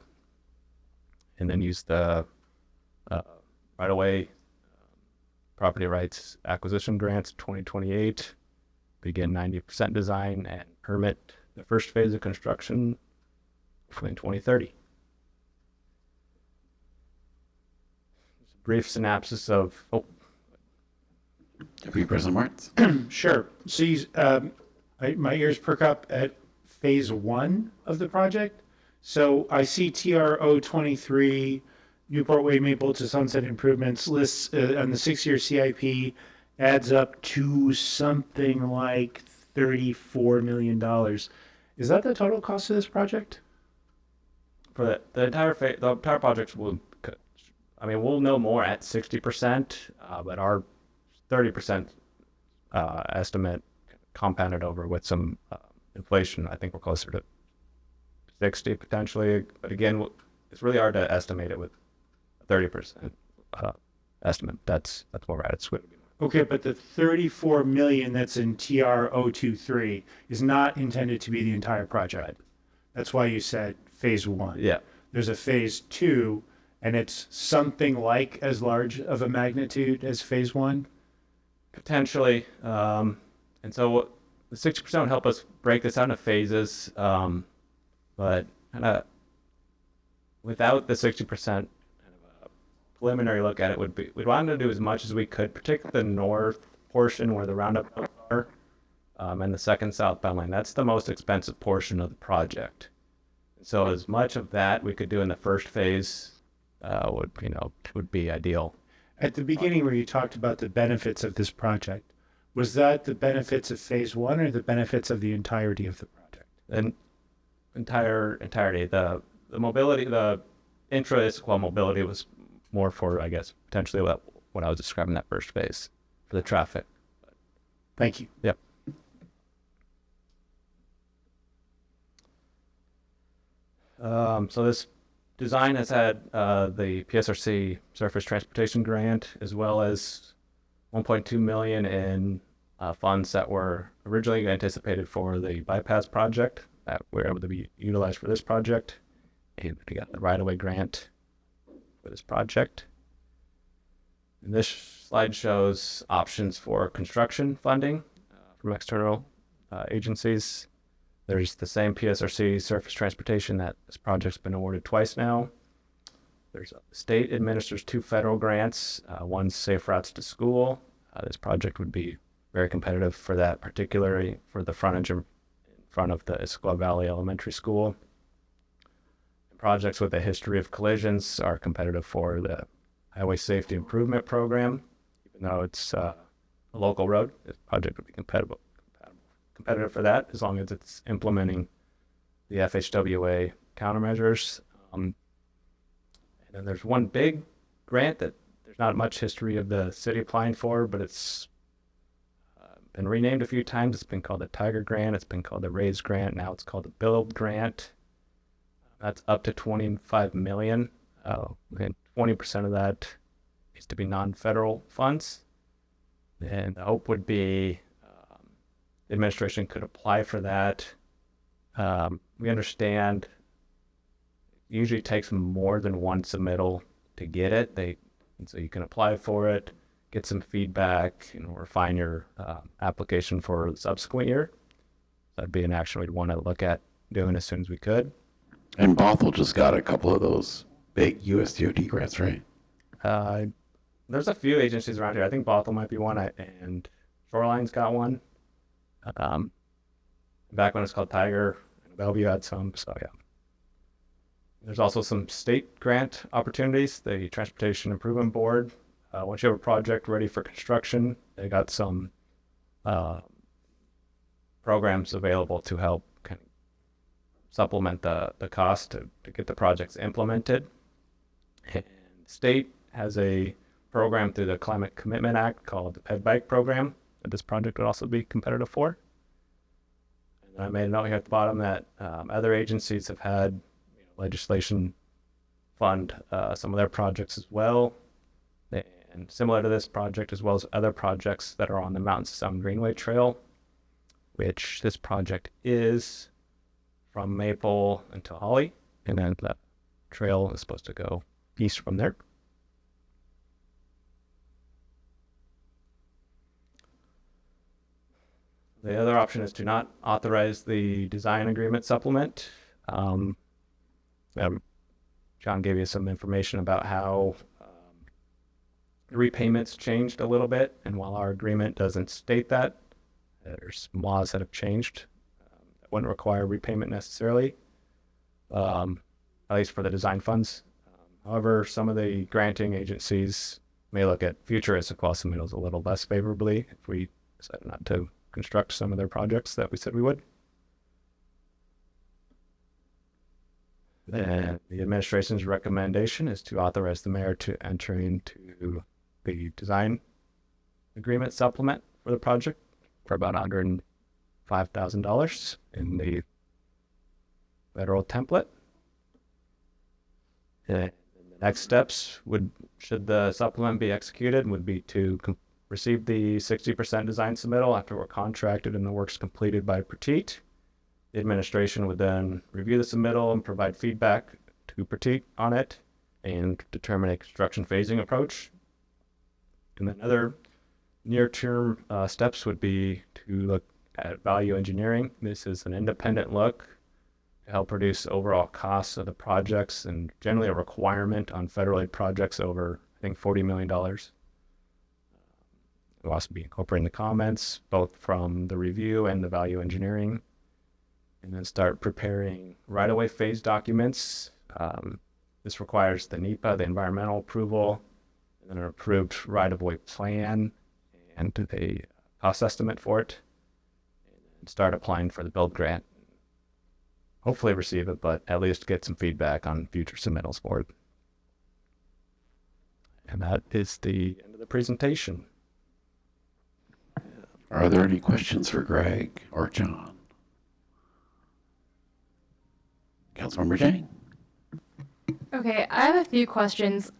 and then use the right-of-way property rights acquisition grants 2028, begin 90% design and permit the first phase of construction in 2030. Brief synopsis of, Deputy President Martins. Sure. So my ears perk up at phase 1 of the project. So I see TRO 23, Newport Way Maple to Sunset Improvements lists on the 6-year CIP adds up to something like $34 million. Is that the total cost of this project? For the entire project will, I mean, we'll know more at 60%, but our 30% estimate compounded over with some inflation. I think we're closer to 60 potentially, but again, it's really hard to estimate it with a 30% estimate. That's where we're at. It's Okay, but the 34 million that's in TR 023 is not intended to be the entire project. Right. That's why you said phase 1. Yeah. There's a phase 2, and it's something like as large of a magnitude as phase 1? Potentially. And so the 60% would help us break this out into phases. But kind of without the 60%, preliminary look at it would be, we'd want to do as much as we could, particularly the north portion where the roundabouts are, and the second southbound lane. That's the most expensive portion of the project. So as much of that we could do in the first phase would be ideal. At the beginning where you talked about the benefits of this project, was that the benefits of phase 1 or the benefits of the entirety of the project? And entirety. The mobility, the intra-Issaquah mobility was more for, I guess, potentially what I was describing in that first phase for the traffic. Thank you. Yep. So this design has had the PSRC Surface Transportation Grant, as well as $1.2 million in funds that were originally anticipated for the bypass project that were able to be utilized for this project. And we got the right-of-way grant for this project. And this slide shows options for construction funding from external agencies. There's the same PSRC surface transportation that this project's been awarded twice now. There's the state administers 2 federal grants. One's Safe Routes to School. This project would be very competitive for that, particularly for the frontage in front of the Issaquah Valley Elementary School. Projects with a history of collisions are competitive for the Highway Safety Improvement Program. Even though it's a local road, this project would be competitive for that, as long as it's implementing the FHWA countermeasures. And then there's one big grant that there's not much history of the city applying for, but it's been renamed a few times. It's been called the Tiger Grant. It's been called the Raise Grant. Now it's called the Build Grant. That's up to $25 million. And 20% of that is to be non-federal funds. And the hope would be the administration could apply for that. We understand it usually takes more than one submittal to get it. And so you can apply for it, get some feedback, and refine your application for the subsequent year. that'd be an action we'd want to look at doing as soon as we could. And Bothell just got a couple of those big USDOT grants, right? There's a few agencies around here. I think Bothell might be one, and Shoreline's got one. Back when it's called Tiger, Bellevue had some, so yeah. There's also some state grant opportunities. The Transportation Improvement Board, once you have a project ready for construction, they got some programs available to help kind of supplement the cost to get the projects implemented. And the state has a program through the Climate Commitment Act called the PED-BIKE program that this project would also be competitive for. And I made a note here at the bottom that other agencies have had legislation fund some of their projects as well. And similar to this project, as well as other projects that are on the Mountains to Sound Greenway Trail, which this project is from Maple until Holly, and then the trail is supposed to go east from there. The other option is to not authorize the design agreement supplement. John gave you some information about how the repayments changed a little bit, and while our agreement doesn't state that, there's some laws that have changed that wouldn't require repayment necessarily, at least for the design funds. However, some of the granting agencies may look at future Issaquah submittals a little less favorably if we decide not to construct some of their projects that we said we would. And the administration's recommendation is to authorize the mayor to enter into the design agreement supplement for the project for about $105,000 in the federal template. And the next steps would, should the supplement be executed, would be to receive the 60% design submittal after we're contracted and the work's completed by Petite. The administration would then review the submittal and provide feedback to Petite on it and determine a construction phasing approach. And then other near-term steps would be to look at value engineering. This is an independent look to help reduce overall costs of the projects and generally a requirement on federal aid projects over, I think, $40 million. We'll also be incorporating the comments, both from the review and the value engineering, and then start preparing right-of-way phase documents. This requires the NEPA, the environmental approval, and then an approved right-of-way plan and a cost estimate for it, and start applying for the build grant. Hopefully receive it, but at least get some feedback on future submittals for it. And that is the end of the presentation. Are there any questions for Greg or John? Councilmember Jane. Okay, I have a few questions.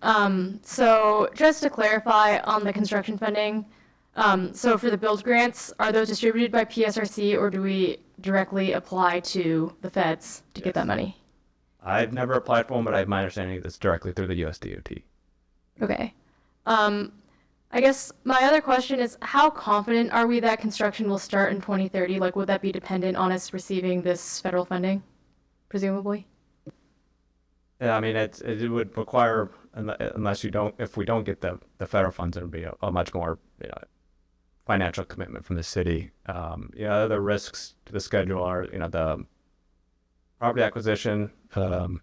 So just to clarify on the construction funding, so for the build grants, are those distributed by PSRC or do we directly apply to the feds to get that money? I've never applied for one, but I have my understanding that's directly through the USDOT. Okay. I guess my other question is, how confident are we that construction will start in 2030? Like, would that be dependent on us receiving this federal funding, presumably? Yeah, I mean, it would require, unless you don't, if we don't get the federal funds, it would be a much more, financial commitment from the city. Other risks to the schedule are, the property acquisition. 2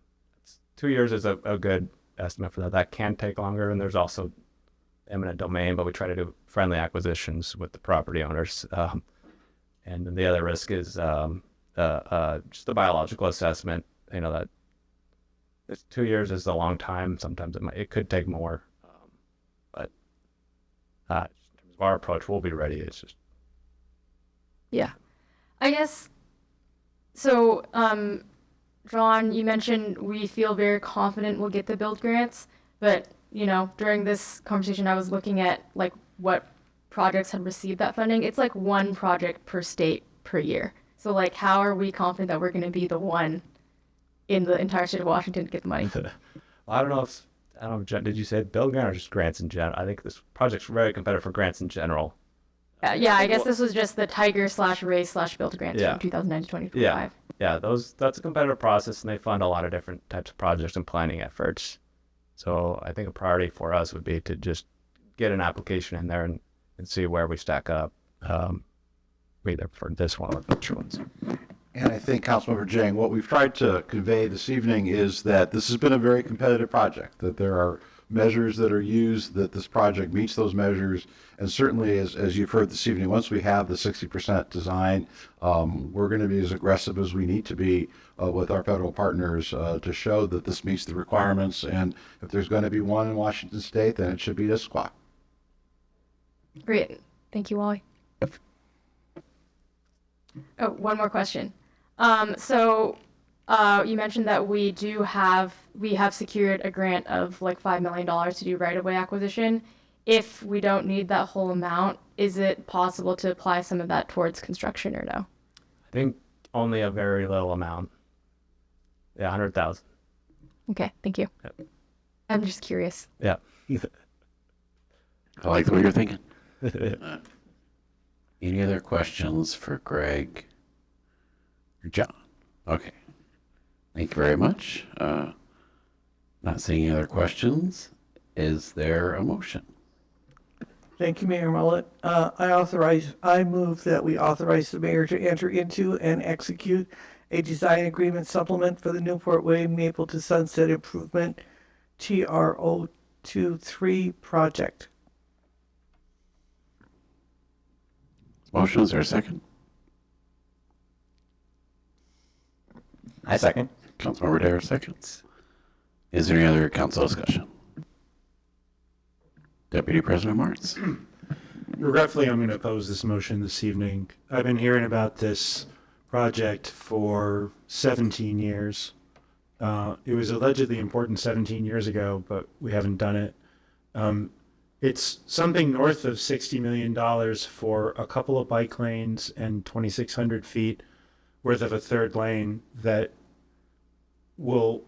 years is a good estimate for that. That can take longer, and there's also eminent domain, but we try to do friendly acquisitions with the property owners. And then the other risk is just the biological assessment. That 2 years is a long time. Sometimes it could take more, but in terms of our approach, we'll be ready. It's just yeah, I guess. So, John, you mentioned we feel very confident we'll get the build grants, but during this conversation, I was looking at like what projects had received that funding. It's like one project per state per year. So like, how are we confident that we're going to be the one in the entire state of Washington to get the money? I don't know, did you say build grant or just grants in general? I think this project's very competitive for grants in general. Yeah, I guess this was just the Tiger/Raise/Build grants Yeah. from 2009 to 2025. Yeah, that's a competitive process, and they fund a lot of different types of projects and planning efforts. So I think a priority for us would be to just get an application in there and see where we stack up, either for this one or future ones. And I think, Councilmember Jang, what we've tried to convey this evening is that this has been a very competitive project, that there are measures that are used, that this project meets those measures, and certainly, as you've heard this evening, once we have the 60% design, we're going to be as aggressive as we need to be with our federal partners to show that this meets the requirements, and if there's going to be one in Washington State, then it should be Issaquah. Great. Thank you, Wally. Oh, one more question. You mentioned that we have secured a grant of like $5 million to do right-of-way acquisition. If we don't need that whole amount, is it possible to apply some of that towards construction or no? I think only a very little amount. Yeah, 100,000. Okay, thank you. Yep. I'm just curious. Yeah. I like the way you're thinking. Any other questions for Greg or John? Okay. Thank you very much. Not seeing any other questions. Is there a motion? Thank you, Mayor Mullet. I move that we authorize the mayor to enter into and execute a design agreement supplement for the Newport Way Maple to Sunset Improvement TRO23 project. Motion, is there a second? I second. Councilmember Dare seconds. Is there any other council discussion? Deputy President Martz. Regretfully, I'm going to oppose this motion this evening. I've been hearing about this project for 17 years. It was allegedly important 17 years ago, but we haven't done it. It's something north of $60 million for a couple of bike lanes and 2,600 feet worth of a third lane that won't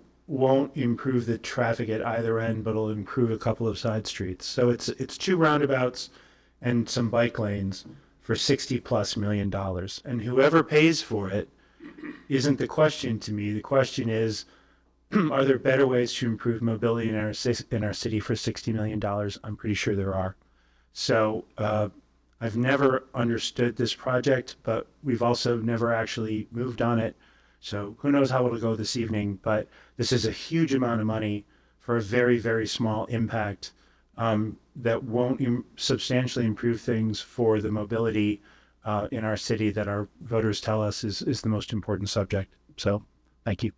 improve the traffic at either end, but will improve a couple of side streets. So it's two roundabouts and some bike lanes for $60+ million. And whoever pays for it isn't the question to me. The question is, are there better ways to improve mobility in our city for $60 million? I'm pretty sure there are. So I've never understood this project, but we've also never actually moved on it. So who knows how it'll go this evening, but this is a huge amount of money for a very, very small impact that won't substantially improve things for the mobility in our city that our voters tell us is the most important subject. So thank you.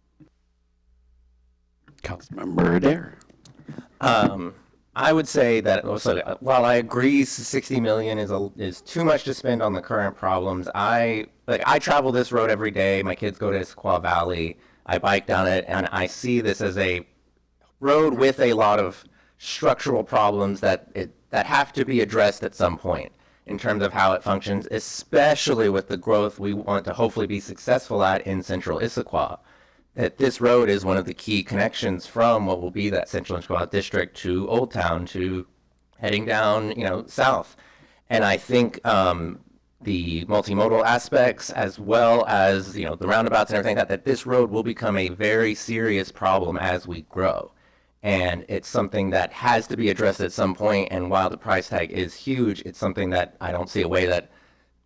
Councilmember Dare. I would say that while I agree 60 million is too much to spend on the current problems, I travel this road every day. My kids go to Issaquah Valley. I bike down it, and I see this as a road with a lot of structural problems that have to be addressed at some point in terms of how it functions, especially with the growth we want to hopefully be successful at in central Issaquah. That this road is one of the key connections from what will be that central Issaquah district to Old Town, to heading down, south. And I think the multimodal aspects, as well as, the roundabouts and everything, that this road will become a very serious problem as we grow. And it's something that has to be addressed at some point. And while the price tag is huge, it's something that I don't see a way that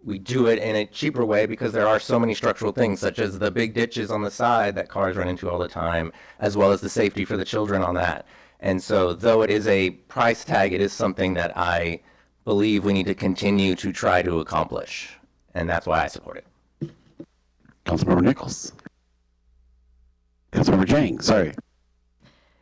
we do it in a cheaper way, because there are so many structural things, such as the big ditches on the side that cars run into all the time, as well as the safety for the children on that. And so though it is a price tag, it is something that I believe we need to continue to try to accomplish. And that's why I support it. Councilmember Nichols. Councilmember Jang, sorry.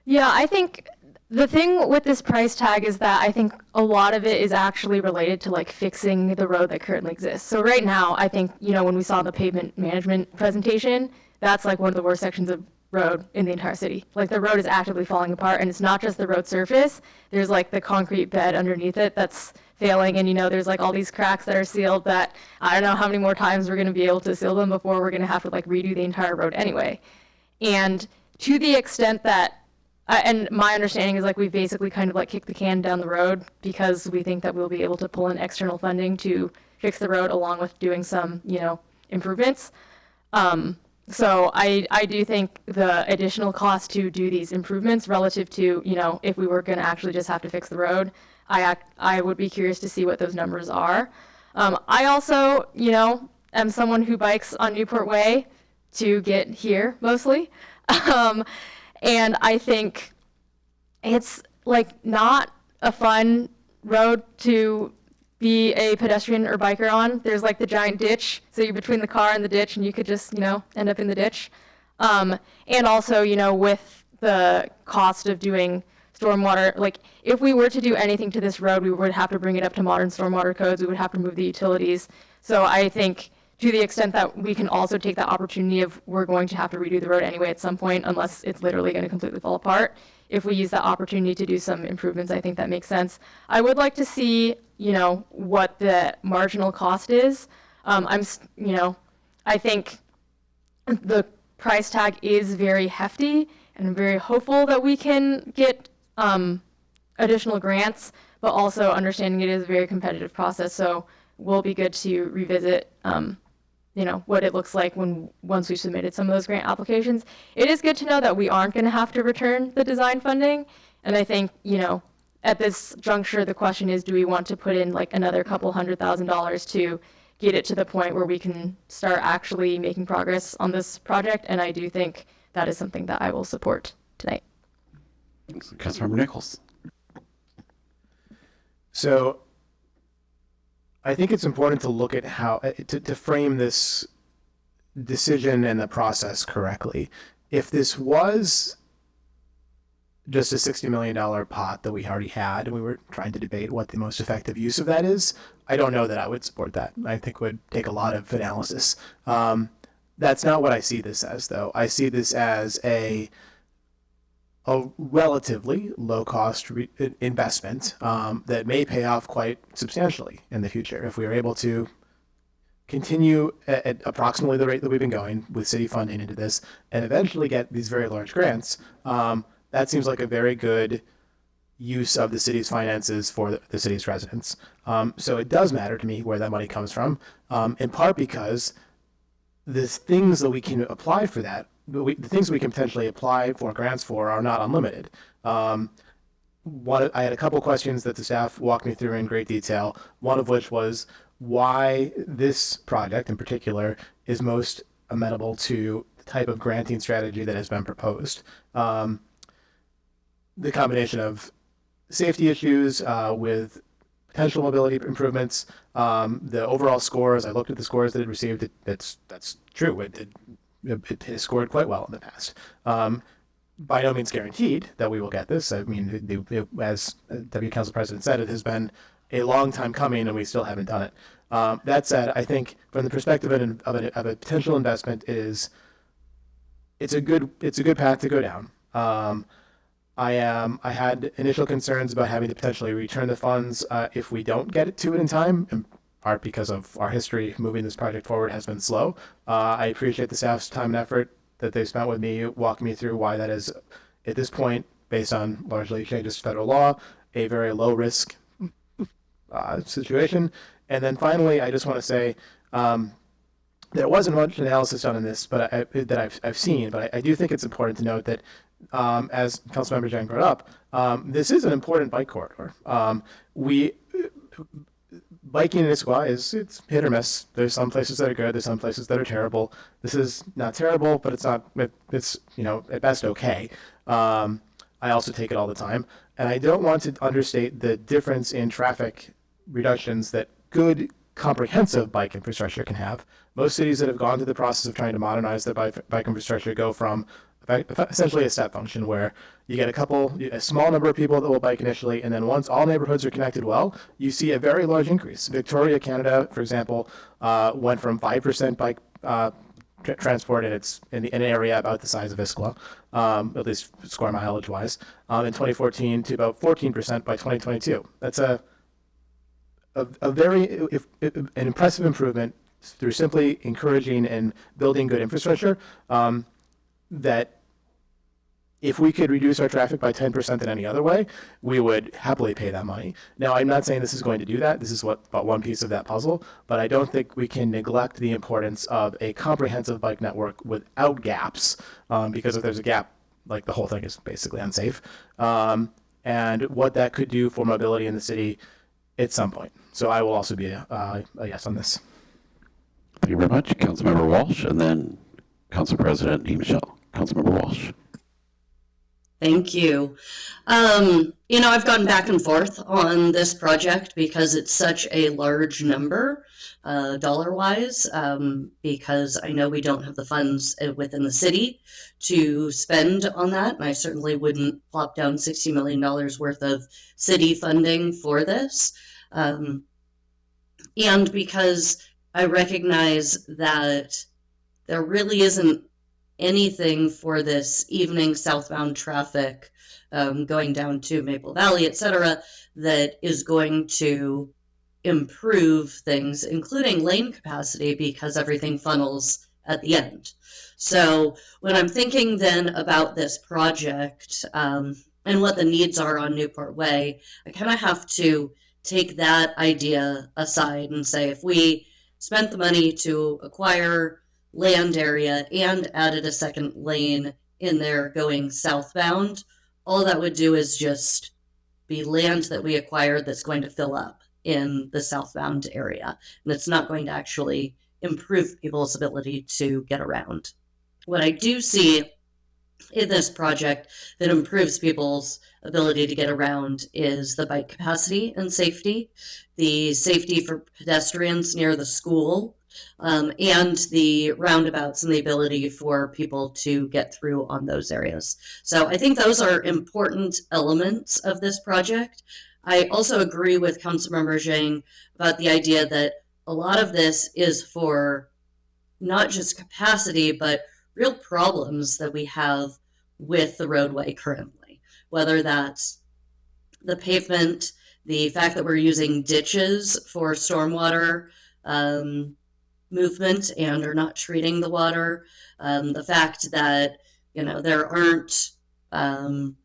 Yeah, I think the thing with this price tag is that I think a lot of it is actually related to fixing the road that currently exists. So right now, I think, when we saw the pavement management presentation, that's one of the worst sections of road in the entire city. The road is actively falling apart, and it's not just the road surface. There's the concrete bed underneath it that's failing, and there's all these cracks that are sealed that I don't know how many more times we're going to be able to seal them before we're going to have to redo the entire road anyway. And to the extent that And my understanding is like we've basically kind of like kicked the can down the road because we think that we'll be able to pull in external funding to fix the road along with doing some, improvements. So I do think the additional cost to do these improvements relative to, if we were going to actually just have to fix the road, I would be curious to see what those numbers are. I also, am someone who bikes on Newport Way to get here mostly. And I think it's like not a fun road to be a pedestrian or biker on. There's like the giant ditch, so you're between the car and the ditch, and you could just, end up in the ditch. And also, with the cost of doing stormwater, like if we were to do anything to this road, we would have to bring it up to modern stormwater codes. We would have to move the utilities. So I think to the extent that we can also take that opportunity of we're going to have to redo the road anyway at some point, unless it's literally going to completely fall apart. If we use that opportunity to do some improvements, I think that makes sense. I would like to see, what the marginal cost is. I think the price tag is very hefty, and I'm very hopeful that we can get additional grants, but also understanding it is a very competitive process. So will be good to revisit, what it looks like once we've submitted some of those grant applications. It is good to know that we aren't going to have to return the design funding. And I think, at this juncture, the question is, do we want to put in like another couple $100,000 to get it to the point where we can start actually making progress on this project? And I do think that is something that I will support tonight. Councilmember Nichols. So I think it's important to look at how to frame this decision and the process correctly. If this was just a $60 million pot that we already had, and we were trying to debate what the most effective use of that is, I don't know that I would support that. I think it would take a lot of analysis. That's not what I see this as, though. I see this as a relatively low-cost investment that may pay off quite substantially in the future if we are able to continue at approximately the rate that we've been going with city funding into this and eventually get these very large grants. That seems like a very good use of the city's finances for the city's residents. So it does matter to me where that money comes from, in part because the things that we can apply for that, the things we can potentially apply for grants for are not unlimited. I had a couple questions that the staff walked me through in great detail, one of which was why this project in particular is most amenable to the type of granting strategy that has been proposed. The combination of safety issues with potential mobility improvements, the overall scores, I looked at the scores that it received, that's true. It has scored quite well in the past. By no means guaranteed that we will get this. I mean, as W Council President said, it has been a long time coming and we still haven't done it. That said, I think from the perspective of a potential investment, it's a good path to go down. I had initial concerns about having to potentially return the funds if we don't get to it in time, in part because of our history moving this project forward has been slow. I appreciate the staff's time and effort that they spent with me, walking me through why that is, at this point, based on largely changes to federal law, a very low risk situation. And then finally, I just want to say, there wasn't much analysis done in this, but that I've seen, but I do think it's important to note that, as Councilmember Jang brought up, this is an important bike corridor. Biking in Issaquah it's hit or miss. There's some places that are good. There's some places that are terrible. This is not terrible, but it's at best okay. I also take it all the time, and I don't want to understate the difference in traffic reductions that good comprehensive bike infrastructure can have. Most cities that have gone through the process of trying to modernize their bike infrastructure go from essentially a step function where you get a small number of people that will bike initially, and then once all neighborhoods are connected well, you see a very large increase. Victoria, Canada, for example, went from 5% bike transport, and it's in an area about the size of Issaquah, at least square mileage wise, in 2014 to about 14% by 2022. That's an impressive improvement through simply encouraging and building good infrastructure that if we could reduce our traffic by 10% in any other way, we would happily pay that money. Now, I'm not saying this is going to do that. This is but one piece of that puzzle, but I don't think we can neglect the importance of a comprehensive bike network without gaps, because if there's a gap, like the whole thing is basically unsafe, and what that could do for mobility in the city at some point. So I will also be a yes on this. Thank you very much. Councilmember Walsh, and then Council President Michelle. Councilmember Walsh. Thank you. I've gone back and forth on this project because it's such a large number, dollar-wise, because I know we don't have the funds within the city to spend on that, and I certainly wouldn't plop down $60 million worth of city funding for this. And because I recognize that there really isn't anything for this evening southbound traffic going down to Maple Valley, etc., that is going to improve things, including lane capacity, because everything funnels at the end. So when I'm thinking then about this project and what the needs are on Newport Way, I kind of have to take that idea aside and say, if we spent the money to acquire land area and added a second lane in there going southbound, all that would do is just be land that we acquired that's going to fill up in the southbound area, and it's not going to actually improve people's ability to get around. What I do see in this project that improves people's ability to get around is the bike capacity and safety, the safety for pedestrians near the school, and the roundabouts and the ability for people to get through on those areas. So I think those are important elements of this project. I also agree with Councilmember Zhang about the idea that a lot of this is for not just capacity, but real problems that we have with the roadway currently, whether that's the pavement, the fact that we're using ditches for stormwater movement and are not treating the water, the fact that there aren't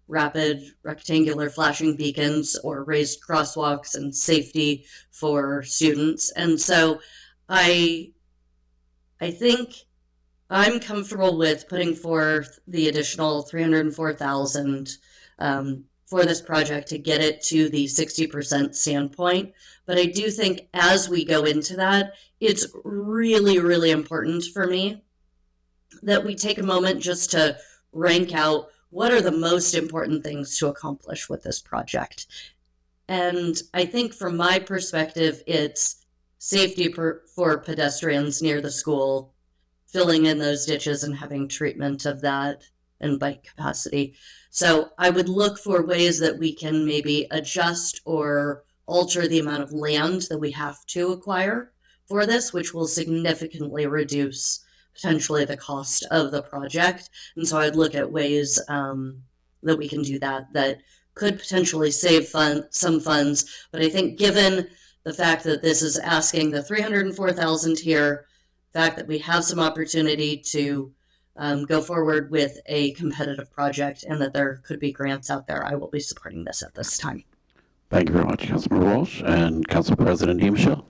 rapid rectangular flashing beacons or raised crosswalks and safety for students. And so I think I'm comfortable with putting forth the additional $304,000 for this project to get it to the 60% standpoint. But I do think as we go into that, it's really, really important for me that we take a moment just to rank out what are the most important things to accomplish with this project. And I think from my perspective, it's safety for pedestrians near the school, filling in those ditches and having treatment of that, and bike capacity. So I would look for ways that we can maybe adjust or alter the amount of land that we have to acquire for this, which will significantly reduce potentially the cost of the project. And so I'd look at ways that we can do that could potentially save some funds. But I think given the fact that this is asking the $304,000 here, the fact that we have some opportunity to go forward with a competitive project and that there could be grants out there, I will be supporting this at this time. Thank you very much, Councilmember Walsh, and Council President Michelle.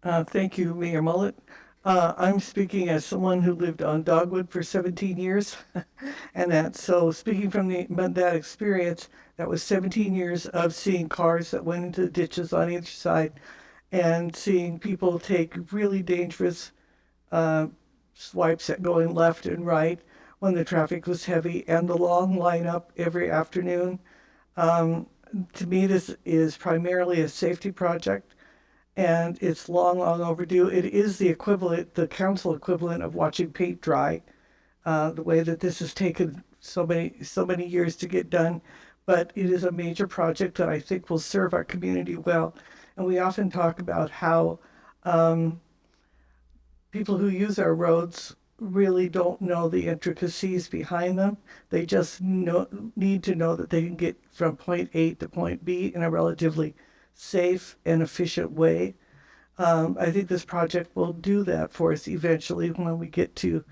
Thank you, Mayor Mullet. I'm speaking as someone who lived on Dogwood for 17 years, and speaking from that experience, that was 17 years of seeing cars that went into the ditches on each side, and seeing people take really dangerous swipes at going left and right when the traffic was heavy, and the long lineup every afternoon. To me, this is primarily a safety project, and it's long overdue. It is the council equivalent of watching paint dry, the way that this has taken so many years to get done. But it is a major project that I think will serve our community well. And we often talk about how people who use our roads really don't know the intricacies behind them. They just need to know that they can get from point A to point B in a relatively safe and efficient way. I think this project will do that for us eventually when we get to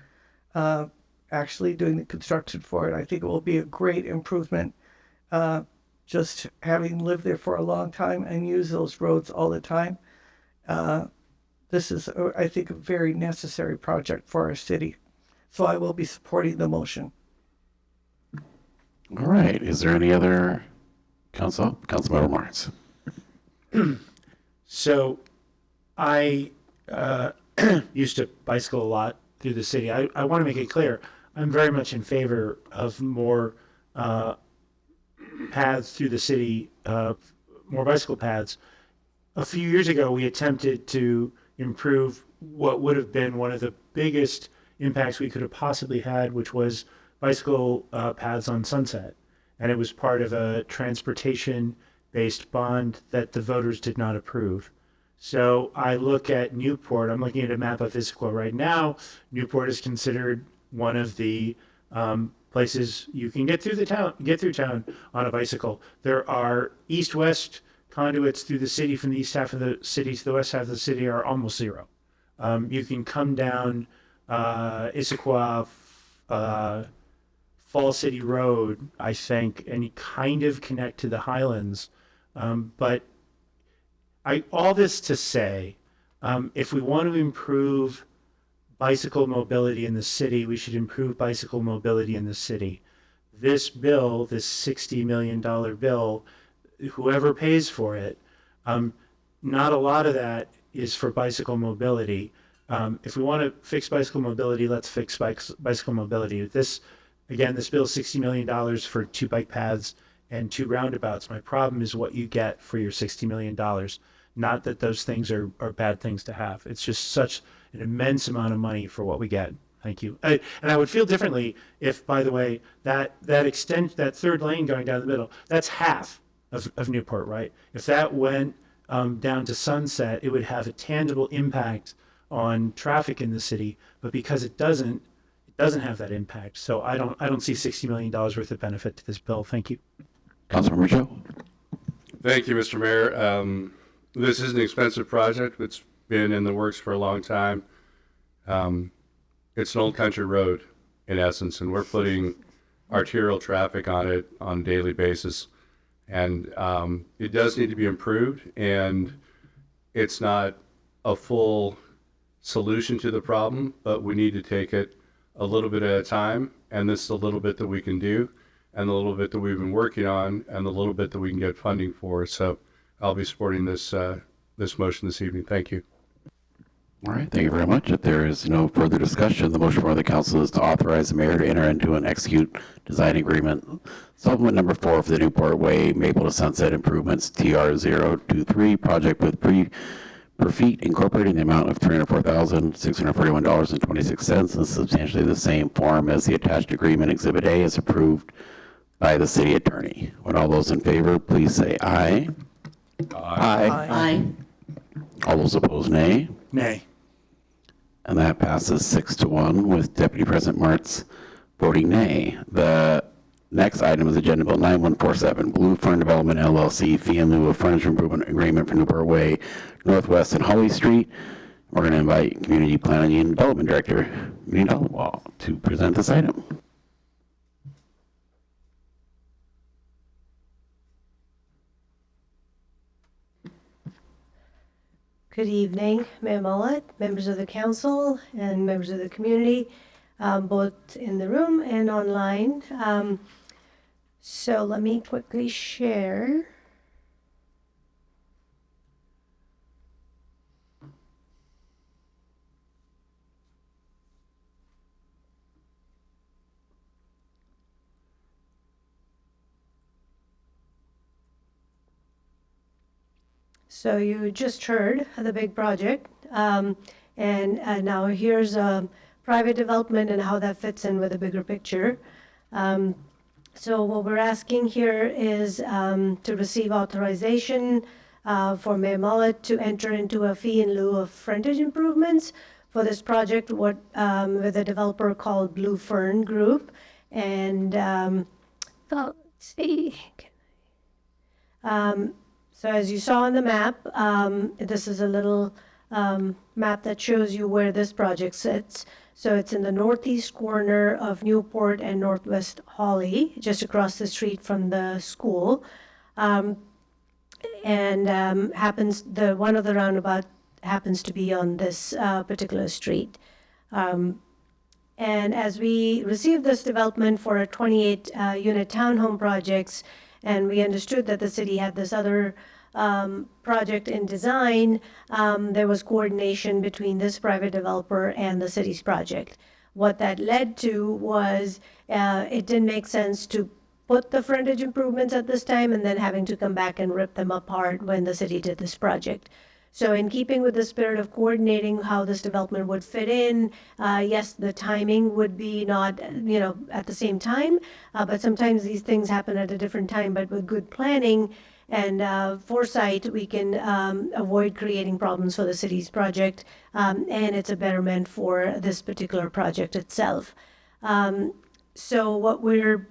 actually doing the construction for it. I think it will be a great improvement. Just having lived there for a long time and use those roads all the time, this is, I think, a very necessary project for our city. So I will be supporting the motion. All right. Is there any other Councilmember Martins? So I used to bicycle a lot through the city. I want to make it clear, I'm very much in favor of more paths through the city, more bicycle paths. A few years ago, we attempted to improve what would have been one of the biggest impacts we could have possibly had, which was bicycle paths on Sunset. And it was part of a transportation-based bond that the voters did not approve. So I look at Newport. I'm looking at a map of Issaquah right now. Newport is considered one of the places you can get through town on a bicycle. There are east-west conduits through the city from the east half of the city to the west half of the city are almost zero. You can come down Issaquah, Fall City Road, I think, and you kind of connect to the Highlands. But all this to say, if we want to improve bicycle mobility in the city, we should improve bicycle mobility in the city. This bill, this $60 million bill, whoever pays for it, not a lot of that is for bicycle mobility. If we want to fix bicycle mobility, let's fix bicycle mobility. This bill is $60 million for 2 bike paths and 2 roundabouts. My problem is what you get for your $60 million. Not that those things are bad things to have. It's just such an immense amount of money for what we get. Thank you. And I would feel differently if, by the way, that 3rd lane going down the middle, that's half of Newport, right? If that went down to Sunset, it would have a tangible impact on traffic in the city. But because it doesn't have that impact. So I don't see $60 million worth of benefit to this bill. Thank you. Councilmember Joe? Thank you, Mr. Mayor. This is an expensive project. It's been in the works for a long time. It's an old country road, in essence, and we're putting arterial traffic on it on a daily basis. And it does need to be improved, and it's not a full solution to the problem, but we need to take it a little bit at a time, and this is a little bit that we can do, and the little bit that we've been working on, and the little bit that we can get funding for. So I'll be supporting this motion this evening. Thank you. All right, thank you very much. If there is no further discussion, the motion for the council is to authorize the mayor to enter into and execute design agreement supplement number 4 for the Newport Way Maple to Sunset Improvements TR023 project with per feet incorporating the amount of $304,641.26 in substantially the same form as the attached agreement Exhibit A is approved by the city attorney. Would all those in favor please say aye? Aye. Aye. All those opposed, nay. Nay. And that passes 6-1 with Deputy President Martz voting nay. The next item is Agenda Bill 9147, Blue Fern Development LLC fee in lieu of frontage improvement agreement for Newport Way, Northwest and Holly Street. We're going to invite Community Planning and Development Director, Minnie Dollawall, to present this item. Good evening, Mayor Mullet, members of the council, and members of the community, both in the room and online. So let me quickly share. So you just heard the big project, and now here's private development and how that fits in with the bigger picture. So what we're asking here is to receive authorization for Mayor Mullet to enter into a fee in lieu of frontage improvements for this project with a developer called Blue Fern Group. And let's see. So as you saw on the map, this is a little map that shows you where this project sits. So it's in the northeast corner of Newport and Northwest Hawley, just across the street from the school. Happens, one of the roundabout happens to be on this particular street. And as we received this development for a 28 unit townhome projects, and we understood that the city had this other project in design, there was coordination between this private developer and the city's project. What that led to was it didn't make sense to put the frontage improvements at this time and then having to come back and rip them apart when the city did this project. So in keeping with the spirit of coordinating how this development would fit in, yes, the timing would be not, at the same time, but sometimes these things happen at a different time. But with good planning and foresight, we can avoid creating problems for the city's project, and it's a betterment for this particular project itself. So what we're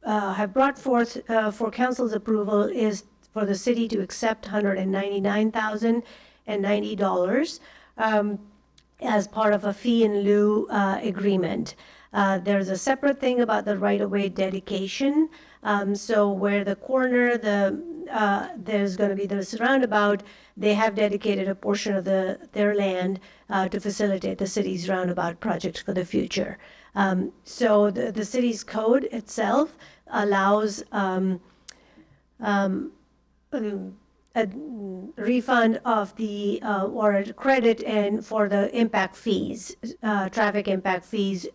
have brought forth for council's approval is for the city to accept $199,090 as part of a fee in lieu agreement. There's a separate thing about the right-of-way dedication. So where the corner, there's going to be this roundabout, they have dedicated a portion of their land to facilitate the city's roundabout project for the future. So the city's code itself allows a refund of the or a credit and for the impact fees, traffic impact fees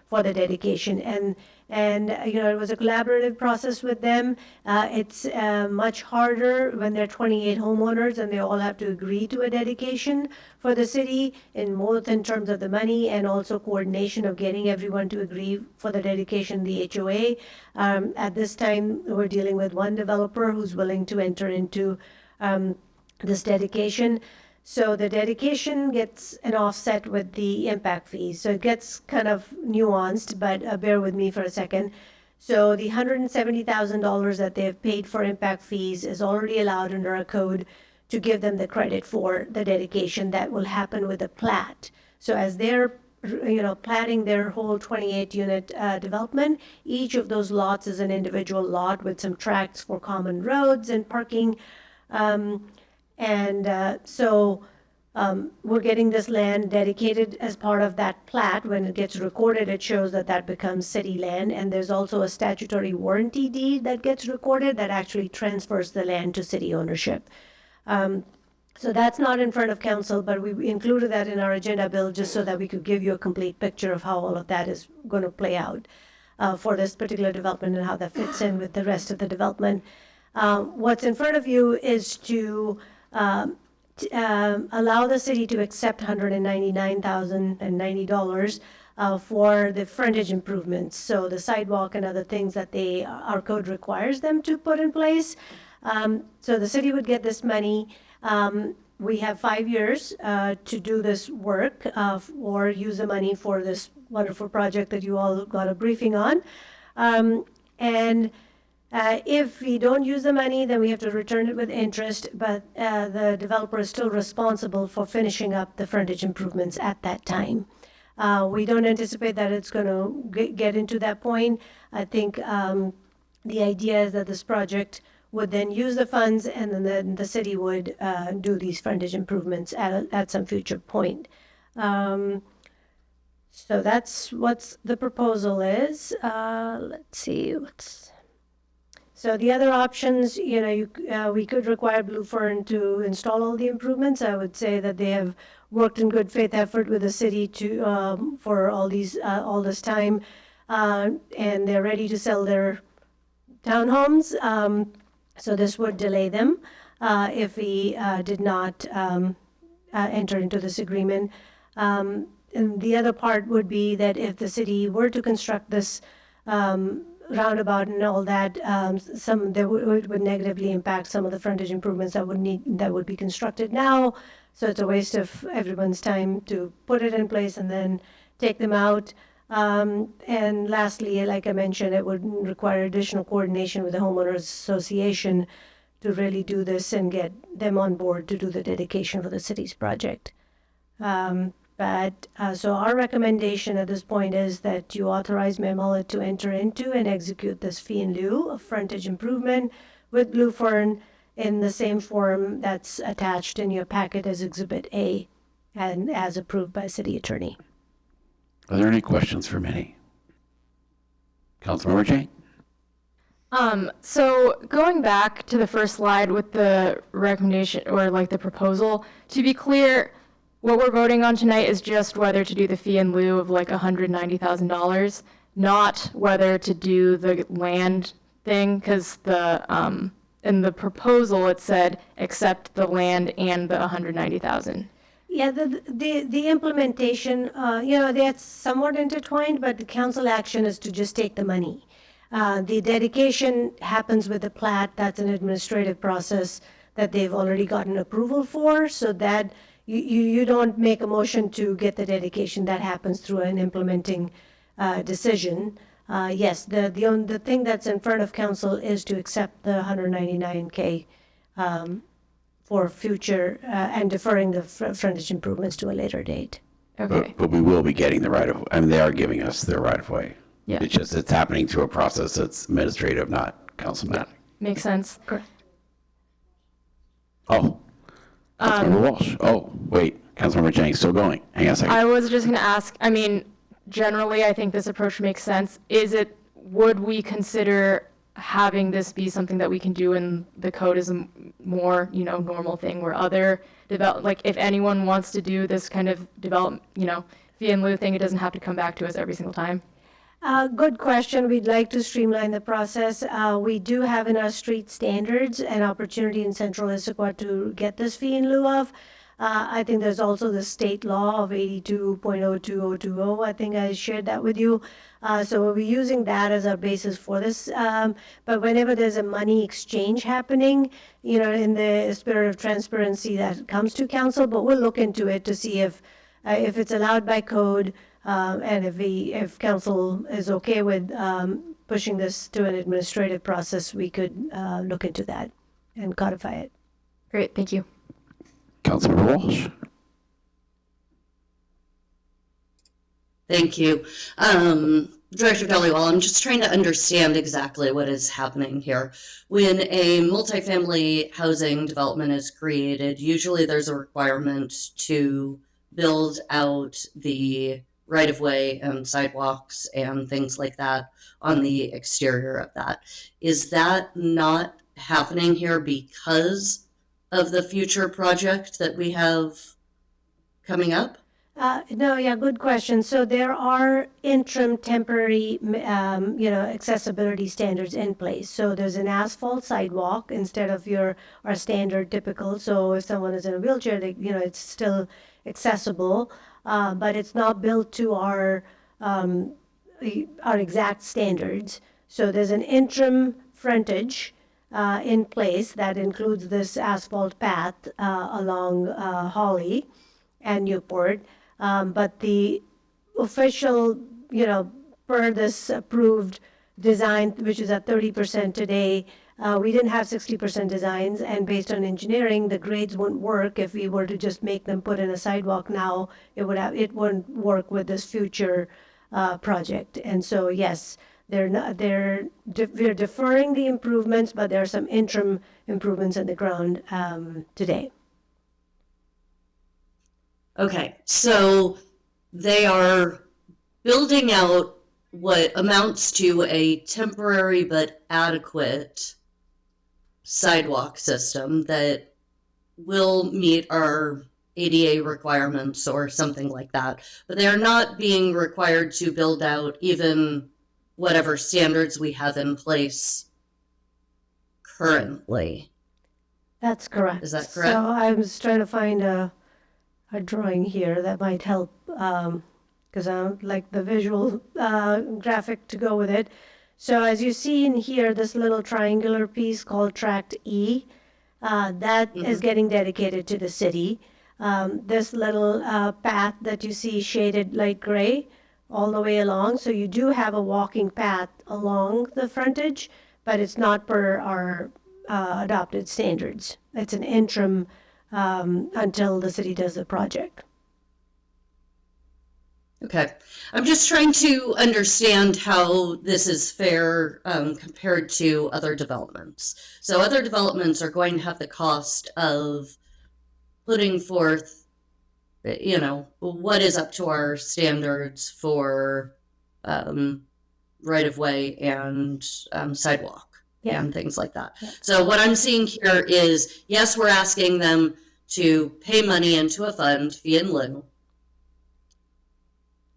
for the dedication. And it was a collaborative process with them. It's much harder when there are 28 homeowners and they all have to agree to a dedication for the city, both in terms of the money and also coordination of getting everyone to agree for the dedication, the HOA. At this time, we're dealing with one developer who's willing to enter into this dedication. So the dedication gets an offset with the impact fees. So it gets kind of nuanced, but bear with me for a second. So the $170,000 that they've paid for impact fees is already allowed under a code to give them the credit for the dedication that will happen with the plat. So as they're platting their whole 28-unit development, each of those lots is an individual lot with some tracts for common roads and parking. So we're getting this land dedicated as part of that plat. When it gets recorded, it shows that becomes city land. And there's also a statutory warranty deed that gets recorded that actually transfers the land to city ownership. So that's not in front of council, but we included that in our agenda bill just so that we could give you a complete picture of how all of that is going to play out for this particular development and how that fits in with the rest of the development. What's in front of you is to allow the city to accept $199,090 for the frontage improvements, so the sidewalk and other things that our code requires them to put in place. So the city would get this money. We have 5 years to do this work or use the money for this wonderful project that you all got a briefing on. If we don't use the money, then we have to return it with interest, but the developer is still responsible for finishing up the frontage improvements at that time. We don't anticipate that it's going to get into that point. I think the idea is that this project would then use the funds and then the city would do these frontage improvements at some future point. So that's what the proposal is. Let's see. So the other options, we could require Blue Fern to install all the improvements. I would say that they have worked in good faith effort with the city for all this time, and they're ready to sell their townhomes. So this would delay them if we did not enter into this agreement. And the other part would be that if the city were to construct this roundabout and all that, it would negatively impact some of the frontage improvements that would be constructed now. So it's a waste of everyone's time to put it in place and then take them out. And lastly, like I mentioned, it would require additional coordination with the homeowners association to really do this and get them on board to do the dedication for the city's project. So our recommendation at this point is that you authorize Mayor Mullet to enter into and execute this fee in lieu of frontage improvement with Blue Fern in the same form that's attached in your packet as Exhibit A and as approved by City Attorney. Are there any questions for Minnie? Councilmember Chang? So going back to the first slide with the recommendation or like the proposal, to be clear, what we're voting on tonight is just whether to do the fee in lieu of like $190,000, not whether to do the land thing, because in the proposal it said accept the land and the $190,000. Yeah, the implementation, they're somewhat intertwined, but the council action is to just take the money. The dedication happens with the plat. That's an administrative process that they've already gotten approval for, so that you don't make a motion to get the dedication. That happens through an implementing decision. Yes, the thing that's in front of council is to accept the $199K for future and deferring the frontage improvements to a later date. Okay. But we will be getting the right of, I mean, they are giving us their right of way. Yeah. It's happening through a process that's administrative, not councilman. Makes sense. Oh. Councilmember Walsh. Oh, wait. Councilmember Chang, still going. Hang on a second. I was just going to ask, I mean, generally I think this approach makes sense. Would we consider having this be something that we can do in the code as a more, normal thing where other like if anyone wants to do this kind of fee in lieu thing, it doesn't have to come back to us every single time? Good question. We'd like to streamline the process. We do have in our street standards an opportunity in Central Issaquah to get this fee in lieu of. I think there's also the state law of 82.02020. I think I shared that with you. So we'll be using that as our basis for this. But whenever there's a money exchange happening, in the spirit of transparency, that comes to council. But we'll look into it to see if it's allowed by code. And if council is okay with pushing this to an administrative process, we could look into that and codify it. Great, thank you. Councilmember Walsh. Thank you. Director Dhaliwal, I'm just trying to understand exactly what is happening here. When a multifamily housing development is created, usually there's a requirement to build out the right-of-way and sidewalks and things like that on the exterior of that. Is that not happening here because of the future project that we have coming up? No, yeah, good question. So there are interim temporary, accessibility standards in place. So there's an asphalt sidewalk instead of our standard typical. So if someone is in a wheelchair, it's still accessible. But it's not built to our exact standards. So there's an interim frontage in place that includes this asphalt path along Hawley and Newport. But the official, per this approved design, which is at 30% today, we didn't have 60% designs, and based on engineering, the grades wouldn't work if we were to just make them put in a sidewalk now. It wouldn't work with this future project. And so, yes, we're deferring the improvements, but there are some interim improvements in the ground today. Okay, so they are building out what amounts to a temporary but adequate sidewalk system that will meet our ADA requirements or something like that. But they are not being required to build out even whatever standards we have in place currently. That's correct. Is that correct? So I was trying to find a drawing here that might help, because I like the visual graphic to go with it. So as you see in here, this little triangular piece called Tract E, that is getting dedicated to the city. This little path that you see shaded light gray all the way along. So you do have a walking path along the frontage, but it's not per our adopted standards. It's an interim until the city does the project. Okay. I'm just trying to understand how this is fair compared to other developments. So other developments are going to have the cost of putting forth, you know, what is up to our standards for right-of-way and sidewalk and things like that. So what I'm seeing here is, yes, we're asking them to pay money into a fund, fee in lieu,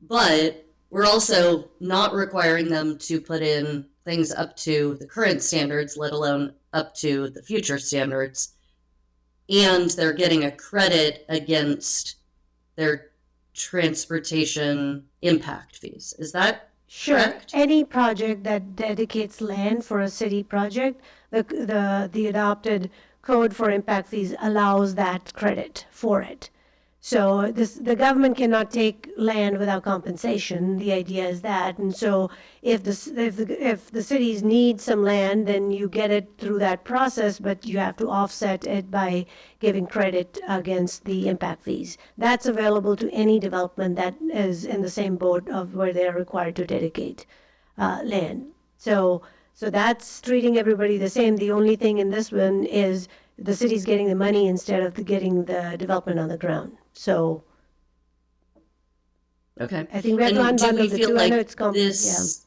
but we're also not requiring them to put in things up to the current standards, let alone up to the future standards. And they're getting a credit against their transportation impact fees. Is that correct? Any project that dedicates land for a city project, the adopted code for impact fees allows that credit for it. So the government cannot take land without compensation. The idea is that, and so if the cities need some land, then you get it through that process, but you have to offset it by giving credit against the impact fees. That's available to any development that is in the same boat of where they are required to dedicate land. So that's treating everybody the same. The only thing in this one is the city's getting the money instead of getting the development on the ground. So, okay. I think we have to unbundle the two. I know it's this,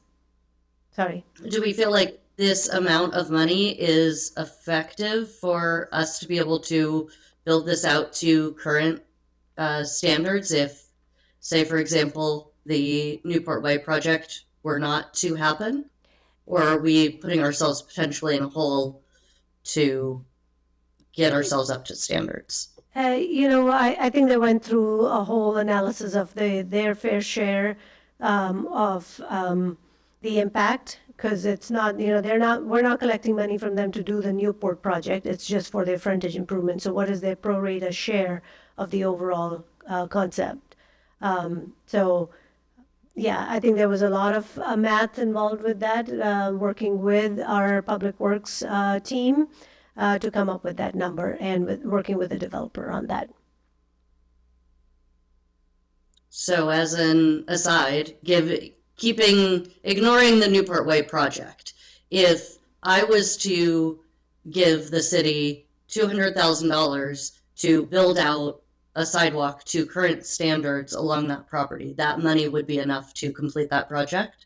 Sorry. Do we feel like this amount of money is effective for us to be able to build this out to current standards if, say, for example, the Newport Way project were not to happen? Or are we putting ourselves potentially in a hole to get ourselves up to standards? I think they went through a whole analysis of their fair share of the impact, because it's not, we're not collecting money from them to do the Newport project. It's just for their frontage improvement. So what is their pro rata share of the overall concept? Yeah, I think there was a lot of math involved with that, working with our public works team to come up with that number and working with the developer on that. So as an aside, ignoring the Newport Way project, if I was to give the city $200,000 to build out a sidewalk to current standards along that property, that money would be enough to complete that project?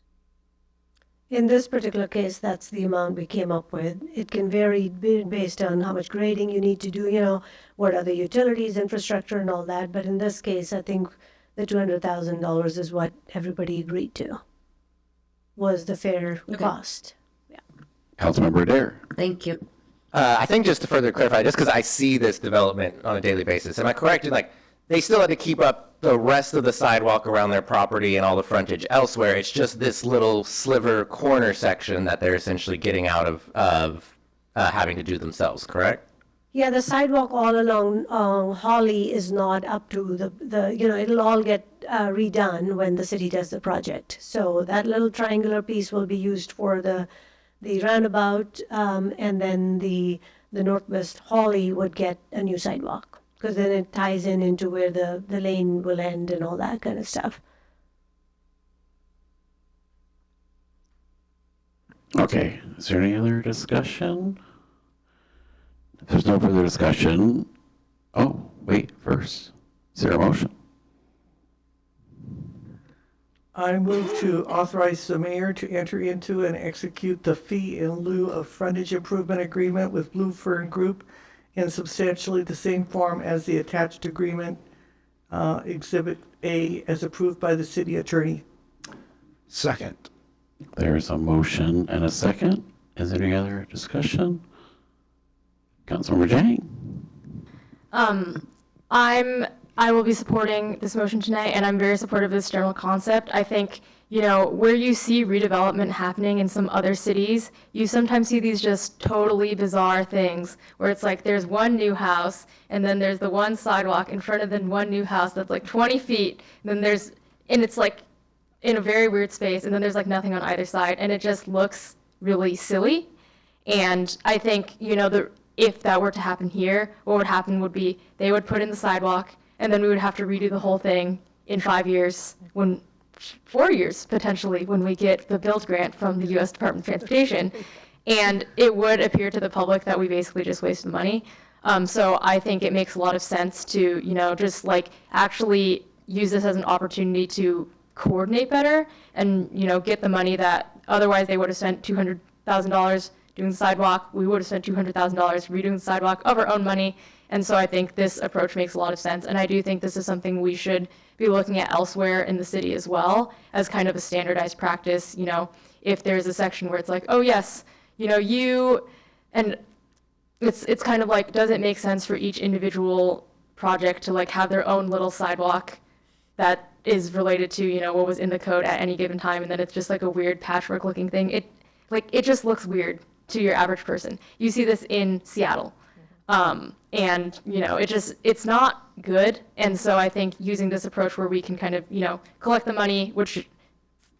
In this particular case, that's the amount we came up with. It can vary based on how much grading you need to do, what are the utilities, infrastructure, and all that. But in this case, I think the $200,000 is what everybody agreed to, was the fair cost. Yeah. Councilmember Adair. Thank you. I think just to further clarify, just because I see this development on a daily basis, am I correct in they still had to keep up the rest of the sidewalk around their property and all the frontage elsewhere? It's just this little sliver corner section that they're essentially getting out of having to do themselves, correct? Yeah, the sidewalk all along Holly is not up to it'll all get redone when the city does the project. So that little triangular piece will be used for the roundabout, and then the Northwest Holly would get a new sidewalk, because then it ties into where the lane will end and all that kind of stuff. Okay, is there any other discussion? If there's no further discussion, first, is there a motion? I move to authorize the mayor to enter into and execute the fee in lieu of frontage improvement agreement with Blue Fern Group in substantially the same form as the attached agreement, Exhibit A, as approved by the city attorney. Second. There's a motion and a second. Is there any other discussion? Councilmember Jang. I will be supporting this motion tonight, and I'm very supportive of this general concept. I think, where you see redevelopment happening in some other cities, you sometimes see these just totally bizarre things where it's like there's one new house, and then there's the one sidewalk in front of the one new house that's like 20 feet, and then it's like in a very weird space, and then there's like nothing on either side, and it just looks really silly. And I think, if that were to happen here, what would happen would be they would put in the sidewalk, and then we would have to redo the whole thing in 5 years, 4 years potentially, when we get the build grant from the U.S. Department of Transportation. And it would appear to the public that we basically just wasted money. So I think it makes a lot of sense to, just like actually use this as an opportunity to coordinate better and, get the money that otherwise they would have spent $200,000 doing the sidewalk. We would have spent $200,000 redoing the sidewalk of our own money. And so I think this approach makes a lot of sense. And I do think this is something we should be looking at elsewhere in the city as well as kind of a standardized practice. If there's a section where it's like, oh yes, and it's kind of like, does it make sense for each individual project to like have their own little sidewalk that is related to, what was in the code at any given time, and then it's just like a weird patchwork looking thing. It just looks weird to your average person. You see this in Seattle. And, it's not good. And so I think using this approach where we can kind of, collect the money, which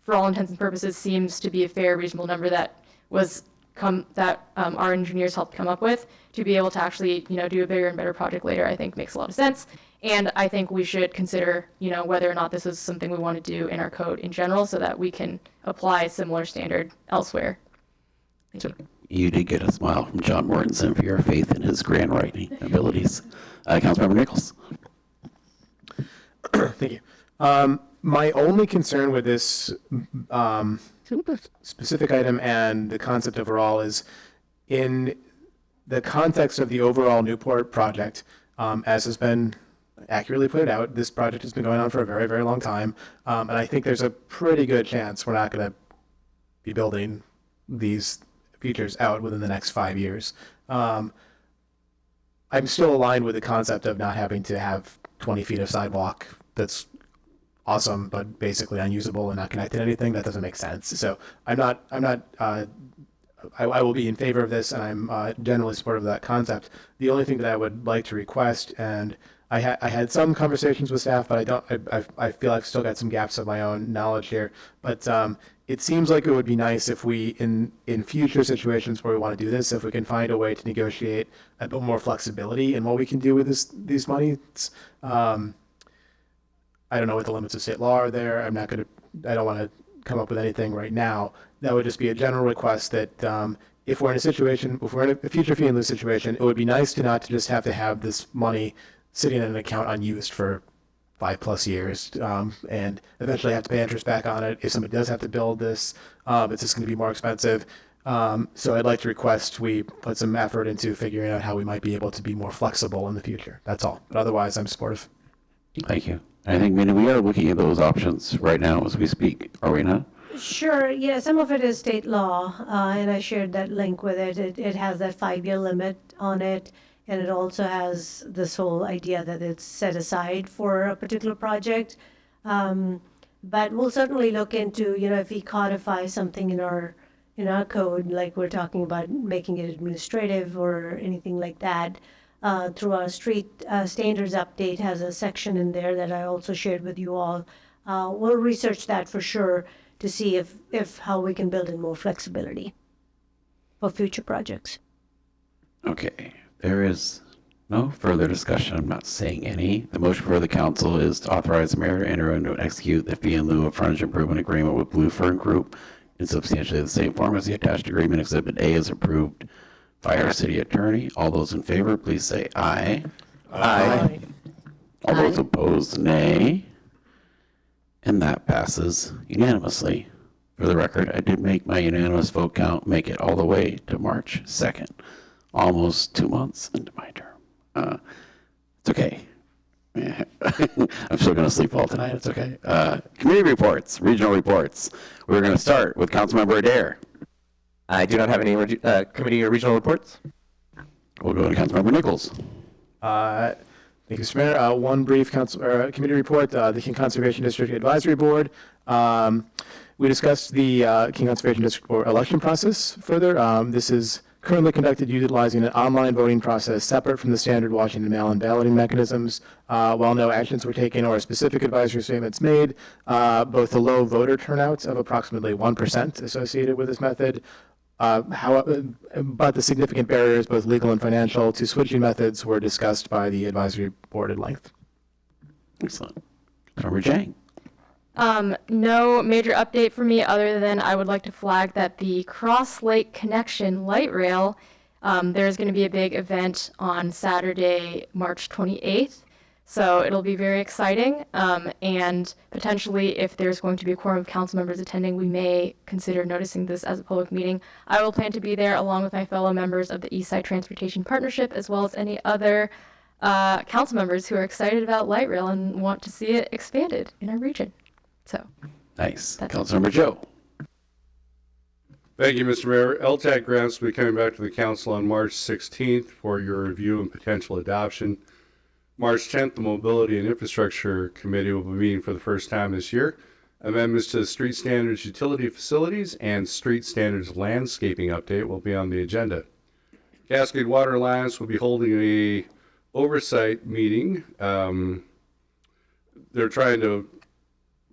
for all intents and purposes seems to be a fair, reasonable number that was our engineers helped come up with, to be able to actually, do a bigger and better project later, I think makes a lot of sense. And I think we should consider, whether or not this is something we want to do in our code in general so that we can apply a similar standard elsewhere. Thank you. You did get a smile from John Mortensen for your faith in his grant writing abilities. Councilmember Nichols. Thank you. My only concern with this specific item and the concept overall is in the context of the overall Newport project, as has been accurately pointed out, this project has been going on for a very, very long time. And I think there's a pretty good chance we're not going to be building these features out within the next 5 years. I'm still aligned with the concept of not having to have 20 feet of sidewalk that's awesome, but basically unusable and not connected to anything. That doesn't make sense. So I will be in favor of this, and I'm generally supportive of that concept. The only thing that I would like to request, and I had some conversations with staff, but I feel I've still got some gaps of my own knowledge here. But it seems like it would be nice if we, in future situations where we want to do this, if we can find a way to negotiate a bit more flexibility in what we can do with these monies. I don't know what the limits of state law are there. I don't want to come up with anything right now. That would just be a general request that if we're in a future fee and lose situation, it would be nice to not to just have to have this money sitting in an account unused for 5+ years, and eventually have to pay interest back on it. If somebody does have to build this, it's just going to be more expensive. So I'd like to request we put some effort into figuring out how we might be able to be more flexible in the future. That's all. But otherwise, I'm supportive. Thank you. I think, Minnie, we are looking at those options right now as we speak, are we not? Sure, yeah, some of it is state law, and I shared that link with it. It has that 5-year limit on it, and it also has this whole idea that it's set aside for a particular project. But we'll certainly look into, if we codify something in our code, like we're talking about making it administrative or anything like that. Through our street standards update has a section in there that I also shared with you all. We'll research that for sure to see if how we can build in more flexibility for future projects. Okay, there is no further discussion. I'm not saying any. The motion for the council is to authorize the mayor to enter into and execute the fee in lieu of frontage improvement agreement with Blue Fern Group in substantially the same form as the attached agreement. Exhibit A is approved by our city attorney. All those in favor, please say aye. Aye. All those opposed, nay. And that passes unanimously. For the record, I did make my unanimous vote count, make it all the way to March 2nd. Almost 2 months into my term. It's okay. I'm still going to sleep well tonight. It's okay. Community reports, regional reports. We're going to start with Councilmember Adair. I do not have any committee or regional reports. We'll go to Councilmember Nichols. Thank you, Mr. Mayor. One brief committee report. The King Conservation District Advisory Board. We discussed the King Conservation District Board election process further. This is currently conducted utilizing an online voting process separate from the standard Washington mail-in balloting mechanisms. While no actions were taken or specific advisory statements made, both the low voter turnout of approximately 1% associated with this method, But the significant barriers, both legal and financial, to switching methods were discussed by the advisory board at length. Excellent. Councilmember Jang. No major update for me other than I would like to flag that the Cross Lake Connection light rail, there's going to be a big event on Saturday, March 28th. So it'll be very exciting. And potentially, if there's going to be a quorum of council members attending, we may consider noticing this as a public meeting. I will plan to be there along with my fellow members of the Eastside Transportation Partnership, as well as any other council members who are excited about light rail and want to see it expanded in our region. So, nice. Councilmember Joe. Thank you, Mr. Mayor. LTAC grants will be coming back to the council on March 16th for your review and potential adoption. March 10th, the Mobility and Infrastructure Committee will be meeting for the first time this year. Amendments to the Street Standards Utility Facilities and Street Standards Landscaping Update will be on the agenda. Cascade Water Alliance will be holding a oversight meeting. They're trying to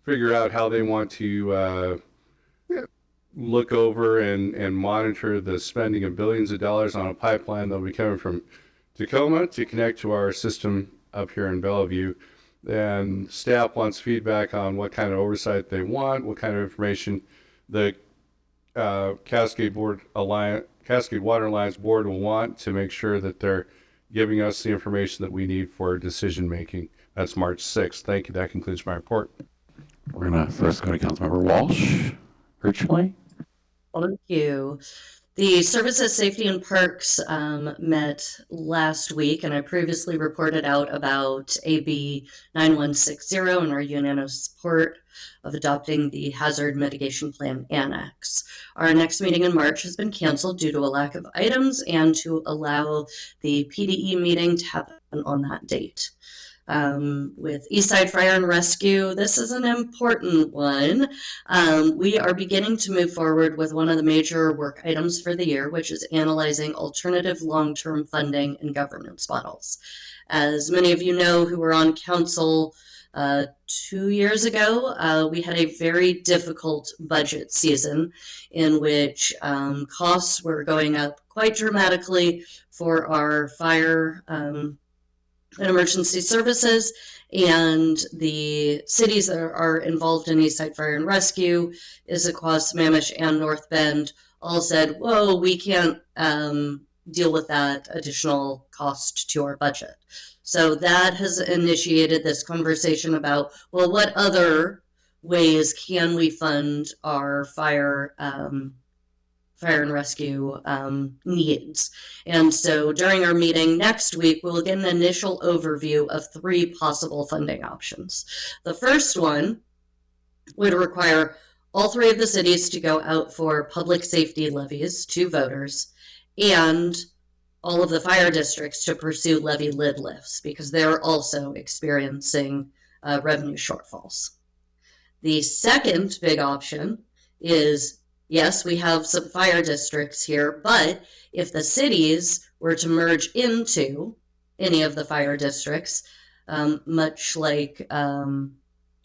figure out how they want to look over and monitor the spending of billions of dollars on a pipeline that will be coming from Tacoma to connect to our system up here in Bellevue. And staff wants feedback on what kind of oversight they want, what kind of information the Cascade Water Alliance board will want to make sure that they're giving us the information that we need for decision making. That's March 6th. Thank you. That concludes my report. We're going to first go to Councilmember Walsh, virtually. Thank you. The Services, Safety, and Parks met last week, and I previously reported out about AB 9160 and our unanimous support of adopting the Hazard Mitigation Plan Annex. Our next meeting in March has been canceled due to a lack of items and to allow the PDE meeting to happen on that date. With Eastside Fire and Rescue, this is an important one. We are beginning to move forward with one of the major work items for the year, which is analyzing alternative long-term funding and governance models. As many of you know who were on council 2 years ago, we had a very difficult budget season in which costs were going up quite dramatically for our fire and emergency services, and the cities that are involved in Eastside Fire and Rescue, Issaquah, Sammamish, and North Bend, all said, whoa, we can't deal with that additional cost to our budget. So that has initiated this conversation about, well, what other ways can we fund our fire and rescue needs. And so during our meeting next week, we'll get an initial overview of 3 possible funding options. The first one would require all 3 of the cities to go out for public safety levies to voters and all of the fire districts to pursue levy lid lifts because they're also experiencing revenue shortfalls. The second big option is, yes, we have some fire districts here, but if the cities were to merge into any of the fire districts, much like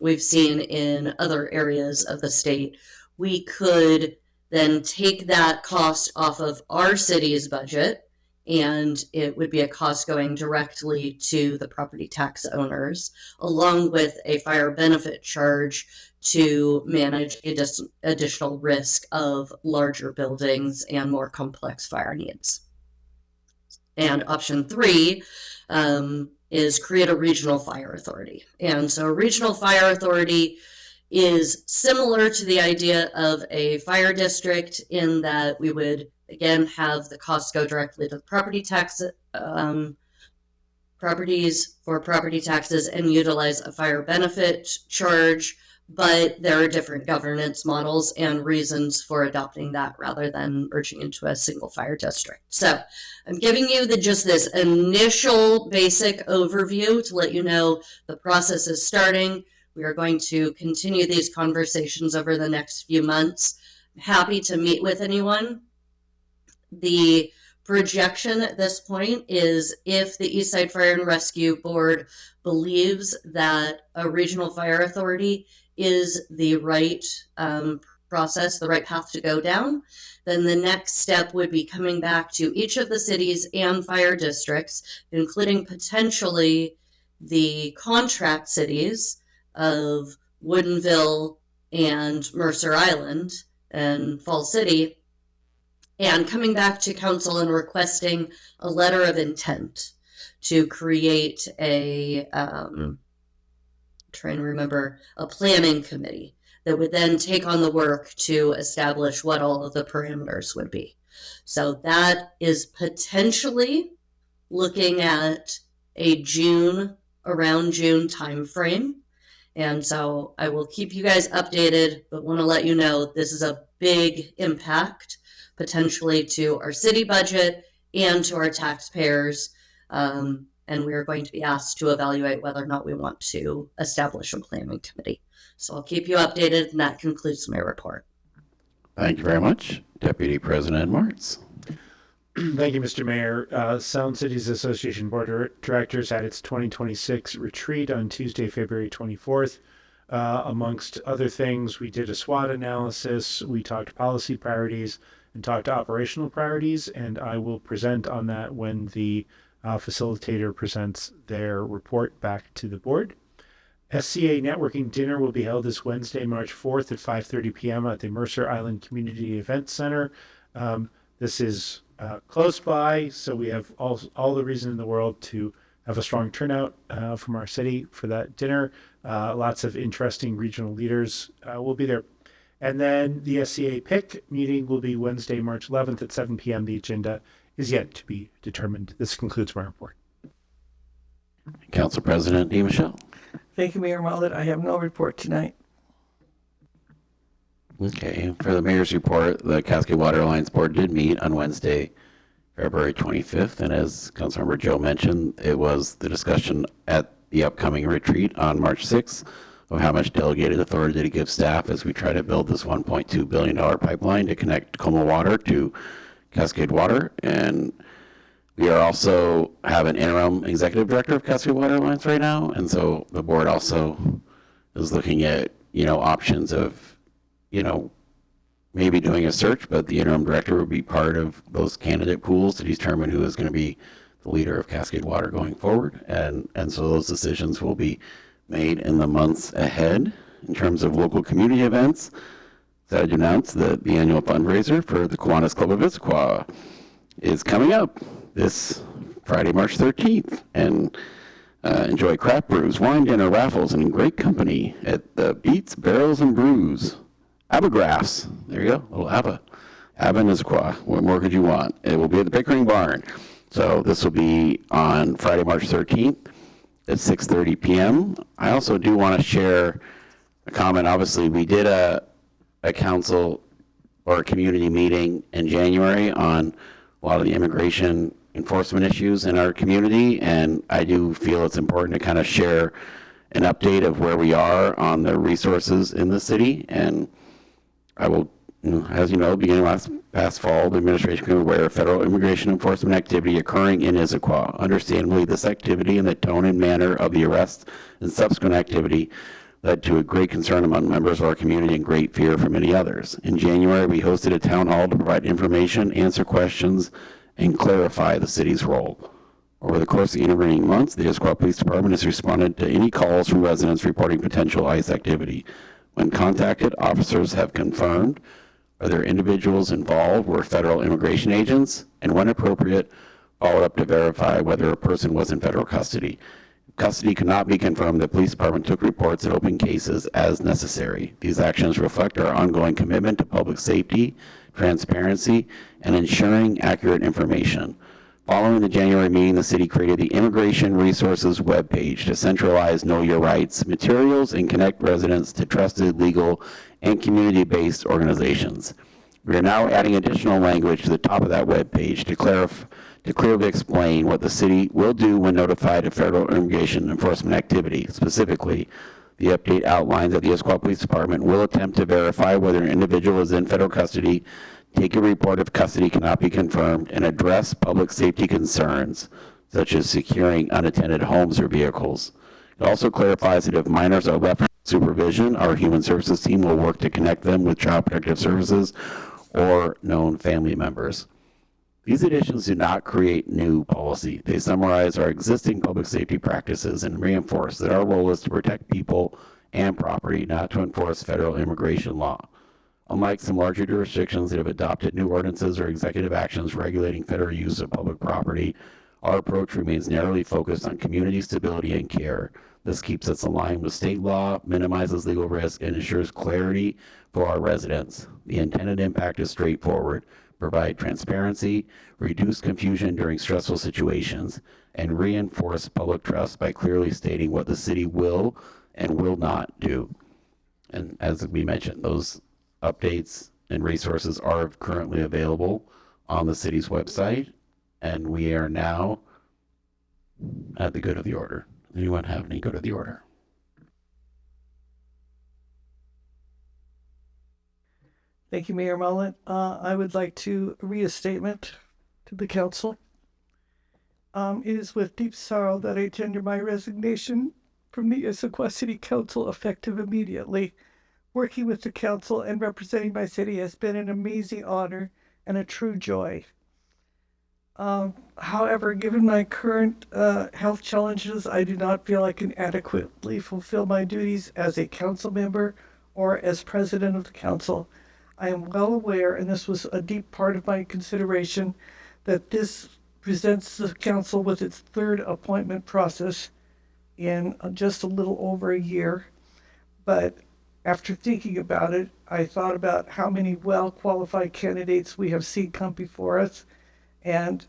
we've seen in other areas of the state, we could then take that cost off of our city's budget, and it would be a cost going directly to the property tax owners, along with a fire benefit charge to manage additional risk of larger buildings and more complex fire needs. And option 3 is create a regional fire authority. And so a regional fire authority is similar to the idea of a fire district in that we would, again, have the costs go directly to the property tax properties for property taxes and utilize a fire benefit charge, but there are different governance models and reasons for adopting that rather than merging into a single fire district. So I'm giving you just this initial basic overview to let you know the process is starting. We are going to continue these conversations over the next few months. I'm happy to meet with anyone. The projection at this point is if the Eastside Fire and Rescue Board believes that a regional fire authority is the right process, the right path to go down, then the next step would be coming back to each of the cities and fire districts, including potentially the contract cities of Woodinville and Mercer Island and Falls City, and coming back to council and requesting a letter of intent to create a, trying to remember, a planning committee that would then take on the work to establish what all of the parameters would be. So that is potentially looking at a around June timeframe. And so I will keep you guys updated, but want to let you know this is a big impact potentially to our city budget and to our taxpayers. And we are going to be asked to evaluate whether or not we want to establish a planning committee. So I'll keep you updated, and that concludes my report. Thank you very much, Deputy President Martz. Thank you, Mr. Mayor. Sound Cities Association Board of Directors had its 2026 retreat on Tuesday, February 24th. Amongst other things, we did a SWOT analysis, we talked policy priorities, and talked operational priorities, and I will present on that when the facilitator presents their report back to the board. SCA Networking Dinner will be held this Wednesday, March 4th at 5:30 p.m. at the Mercer Island Community Event Center. This is close by, so we have all the reason in the world to have a strong turnout from our city for that dinner. Lots of interesting regional leaders will be there. And then the SCA PIC meeting will be Wednesday, March 11th at 7 p.m. The agenda is yet to be determined. This concludes my report. Council President DeMichelle. Thank you, Mayor Mullet. I have no report tonight. Okay, for the mayor's report, the Cascade Water Alliance Board did meet on Wednesday, February 25th, and as Councilmember Joe mentioned, it was the discussion at the upcoming retreat on March 6th of how much delegated authority to give staff as we try to build this $1.2 billion pipeline to connect Tacoma Water to Cascade Water. And we are also have an interim executive director of Cascade Water Alliance right now, and so the board also is looking at, options of, maybe doing a search, but the interim director would be part of those candidate pools to determine who is going to be the leader of Cascade Water going forward. And so those decisions will be made in the months ahead. In terms of local community events, so I'd announce that the annual fundraiser for the Kiwanis Club of Issaquah is coming up this Friday, March 13th. And enjoy craft brews, wine dinner, raffles, and great company at the Beats, Barrels, and Brews. ABBA Graphs. There you go, little ABBA. ABBA and Issaquah. What more could you want? It will be at the Pickering Barn. So this will be on Friday, March 13th at 6:30 p.m. I also do want to share a comment. Obviously, we did a council or a community meeting in January on a lot of the immigration enforcement issues in our community, and I do feel it's important to kind of share an update of where we are on the resources in the city. And I will, as you know, beginning past fall, the administration became aware of federal immigration enforcement activity occurring in Issaquah. Understandably, this activity and the tone and manner of the arrest and subsequent activity led to a great concern among members of our community and great fear for many others. In January, we hosted a town hall to provide information, answer questions, and clarify the city's role. Over the course of the intervening months, the Issaquah Police Department has responded to any calls from residents reporting potential ICE activity. When contacted, officers have confirmed whether individuals involved were federal immigration agents, and when appropriate, followed up to verify whether a person was in federal custody. If custody could not be confirmed, the police department took reports and opened cases as necessary. These actions reflect our ongoing commitment to public safety, transparency, and ensuring accurate information. Following the January meeting, the city created the Immigration Resources webpage to centralize Know Your Rights materials and connect residents to trusted legal and community-based organizations. We are now adding additional language to the top of that webpage to clearly explain what the city will do when notified of federal immigration enforcement activity. Specifically, the update outlines that the Issaquah Police Department will attempt to verify whether an individual is in federal custody, take a report if custody cannot be confirmed, and address public safety concerns, such as securing unattended homes or vehicles. It also clarifies that if minors are left supervision, our human services team will work to connect them with Child Protective Services or known family members. These additions do not create new policy. They summarize our existing public safety practices and reinforce that our role is to protect people and property, not to enforce federal immigration law. Unlike some larger jurisdictions that have adopted new ordinances or executive actions regulating federal use of public property, our approach remains narrowly focused on community stability and care. This keeps us aligned with state law, minimizes legal risk, and ensures clarity for our residents. The intended impact is straightforward: provide transparency, reduce confusion during stressful situations, and reinforce public trust by clearly stating what the city will and will not do. And as we mentioned, those updates and resources are currently available on the city's website, and we are now at the good of the order. Anyone have any good of the order? Thank you, Mayor Mullen. I would like to read a statement to the council. It is with deep sorrow that I tender my resignation from the Issaquah City Council effective immediately. Working with the council and representing my city has been an amazing honor and a true joy. However, given my current health challenges, I do not feel I can adequately fulfill my duties as a council member or as president of the council. I am well aware, and this was a deep part of my consideration, that this presents the council with its third appointment process in just a little over a year. But after thinking about it, I thought about how many well-qualified candidates we have seen come before us, and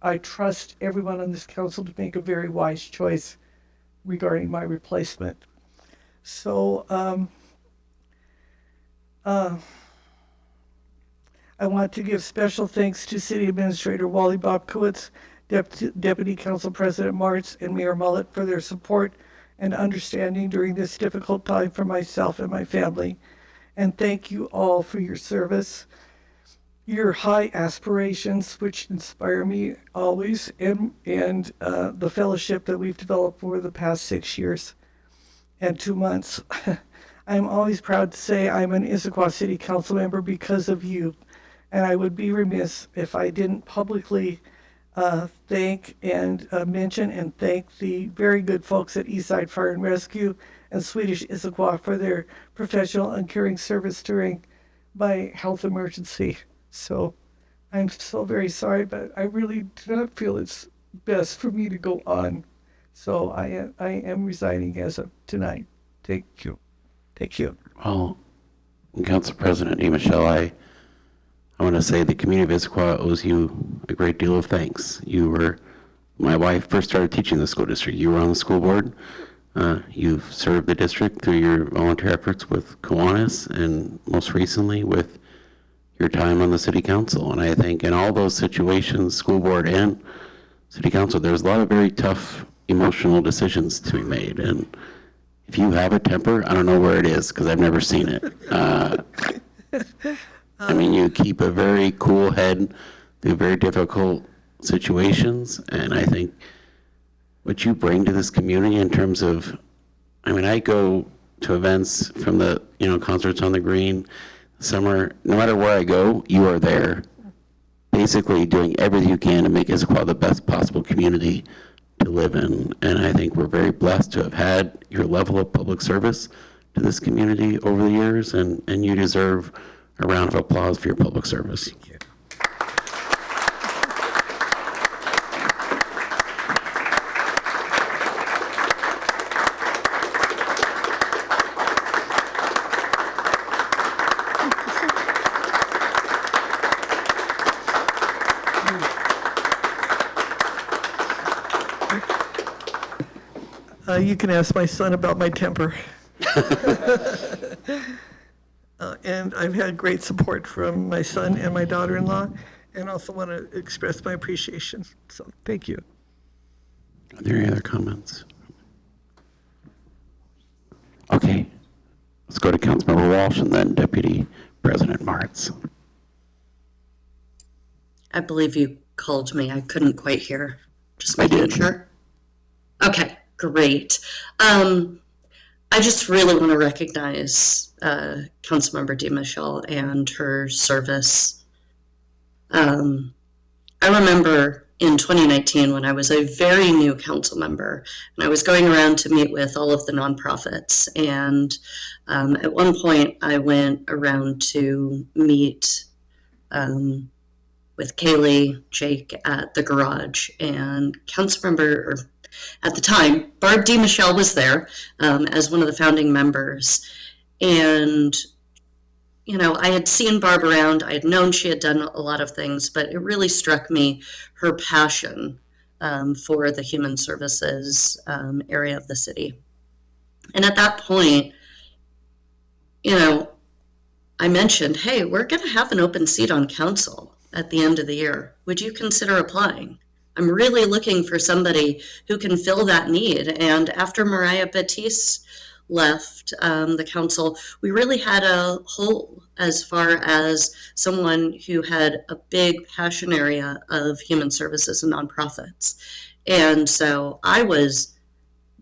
I trust everyone on this council to make a very wise choice regarding my replacement. So, I want to give special thanks to City Administrator Wally Bobkowitz, Deputy Council President Martz, and Mayor Mullet for their support and understanding during this difficult time for myself and my family. And thank you all for your service, your high aspirations, which inspire me always, and the fellowship that we've developed over the past 6 years and 2 months. I'm always proud to say I'm an Issaquah City Council member because of you. And I would be remiss if I didn't publicly thank and mention and thank the very good folks at Eastside Fire and Rescue and Swedish Issaquah for their professional and caring service during my health emergency. So I'm so very sorry, but I really do not feel it's best for me to go on. So I am resigning as of tonight. Thank you. Thank you. Well, Council President Michelle, I want to say the community of Issaquah owes you a great deal of thanks. You were, my wife first started teaching the school district. You were on the school board. You've served the district through your volunteer efforts with Kiwanis and most recently with your time on the city council. And I think in all those situations, school board and city council, there's a lot of very tough emotional decisions to be made. And if you have a temper, I don't know where it is because I've never seen it. I mean, you keep a very cool head through very difficult situations, and I think what you bring to this community in terms of, I mean, I go to events from the, concerts on the green, summer, no matter where I go, you are there, basically doing everything you can to make Issaquah the best possible community to live in, and I think we're very blessed to have had your level of public service to this community over the years, and you deserve a round of applause for your public service. Thank you. You can ask my son about my temper. And I've had great support from my son and my daughter-in-law, and also want to express my appreciation. So thank you. Are there any other comments? Okay, let's go to Councilmember Walsh and then Deputy President Martz. I believe you called me. I couldn't quite hear. Just making sure. Okay, great. I just really want to recognize Councilmember DeMichelle and her service. I remember in 2019 when I was a very new council member, and I was going around to meet with all of the nonprofits. And at one point, I went around to meet with Kaylee, Jake at the garage, and Councilmember, or at the time, Barb DeMichelle was there as one of the founding members. And you know, I had seen Barb around. I had known she had done a lot of things, but it really struck me her passion for the human services area of the city. And at that point, you know, I mentioned, hey, we're going to have an open seat on council at the end of the year. Would you consider applying? I'm really looking for somebody who can fill that need. And after Mariah Batiste left the council, we really had a hole as far as someone who had a big passion area of human services and nonprofits. And so I was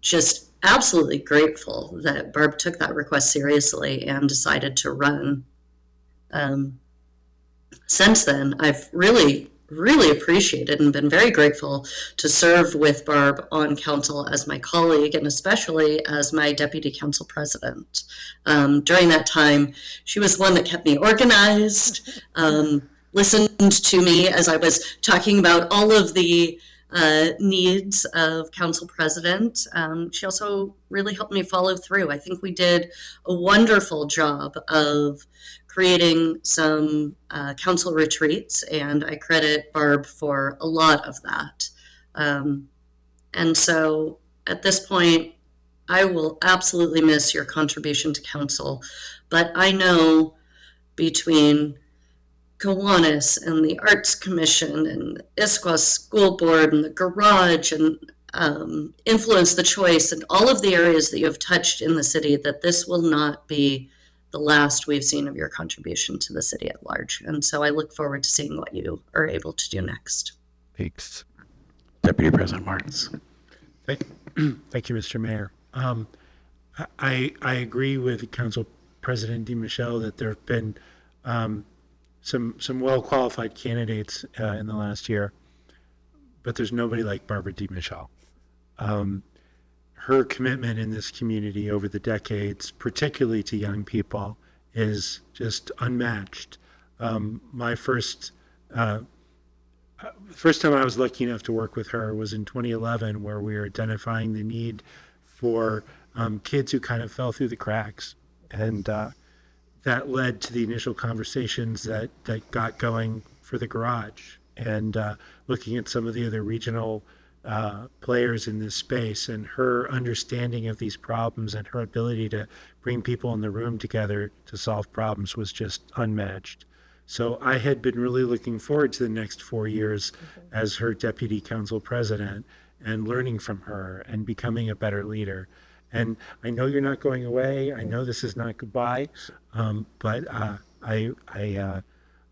just absolutely grateful that Barb took that request seriously and decided to run. Since then, I've really appreciated and been very grateful to serve with Barb on council as my colleague and especially as my deputy council president. During that time, she was the one that kept me organized, listened to me as I was talking about all of the needs of council president. She also really helped me follow through. I think we did a wonderful job of creating some council retreats, and I credit Barb for a lot of that. And so at this point, I will absolutely miss your contribution to council, but I know between Kiwanis and the Arts Commission and the Issaquah School Board and the Garage and Influence the Choice and all of the areas that you have touched in the city, that this will not be the last we've seen of your contribution to the city at large. And so I look forward to seeing what you are able to do next. Thanks. Deputy President Martins. Thank you, Mr. Mayor. I agree with Council President DeMichelle that there have been some well-qualified candidates in the last year, but there's nobody like Barbara DeMichelle. Her commitment in this community over the decades, particularly to young people, is just unmatched. My first time I was lucky enough to work with her was in 2011, where we were identifying the need for kids who kind of fell through the cracks. And that led to the initial conversations that got going for the garage, and looking at some of the other regional players in this space, and her understanding of these problems and her ability to bring people in the room together to solve problems was just unmatched. So I had been really looking forward to the next 4 years as her deputy council president and learning from her and becoming a better leader. And I know you're not going away. I know this is not goodbye, but I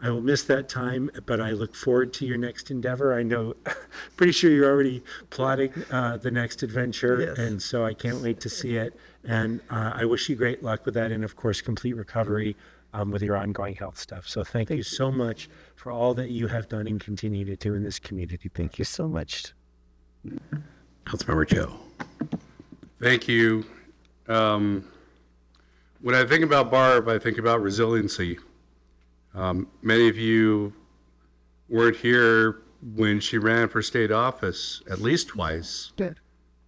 will miss that time, but I look forward to your next endeavor. I know, pretty sure you're already plotting the next adventure, yes. And so I can't wait to see it. And I wish you great luck with that, and of course, complete recovery with your ongoing health stuff. So thank you so much for all that you have done and continue to do in this community. Thank you so much. Councilmember Joe. Thank you. When I think about Barb, I think about resiliency. Many of you weren't here when she ran for state office at least twice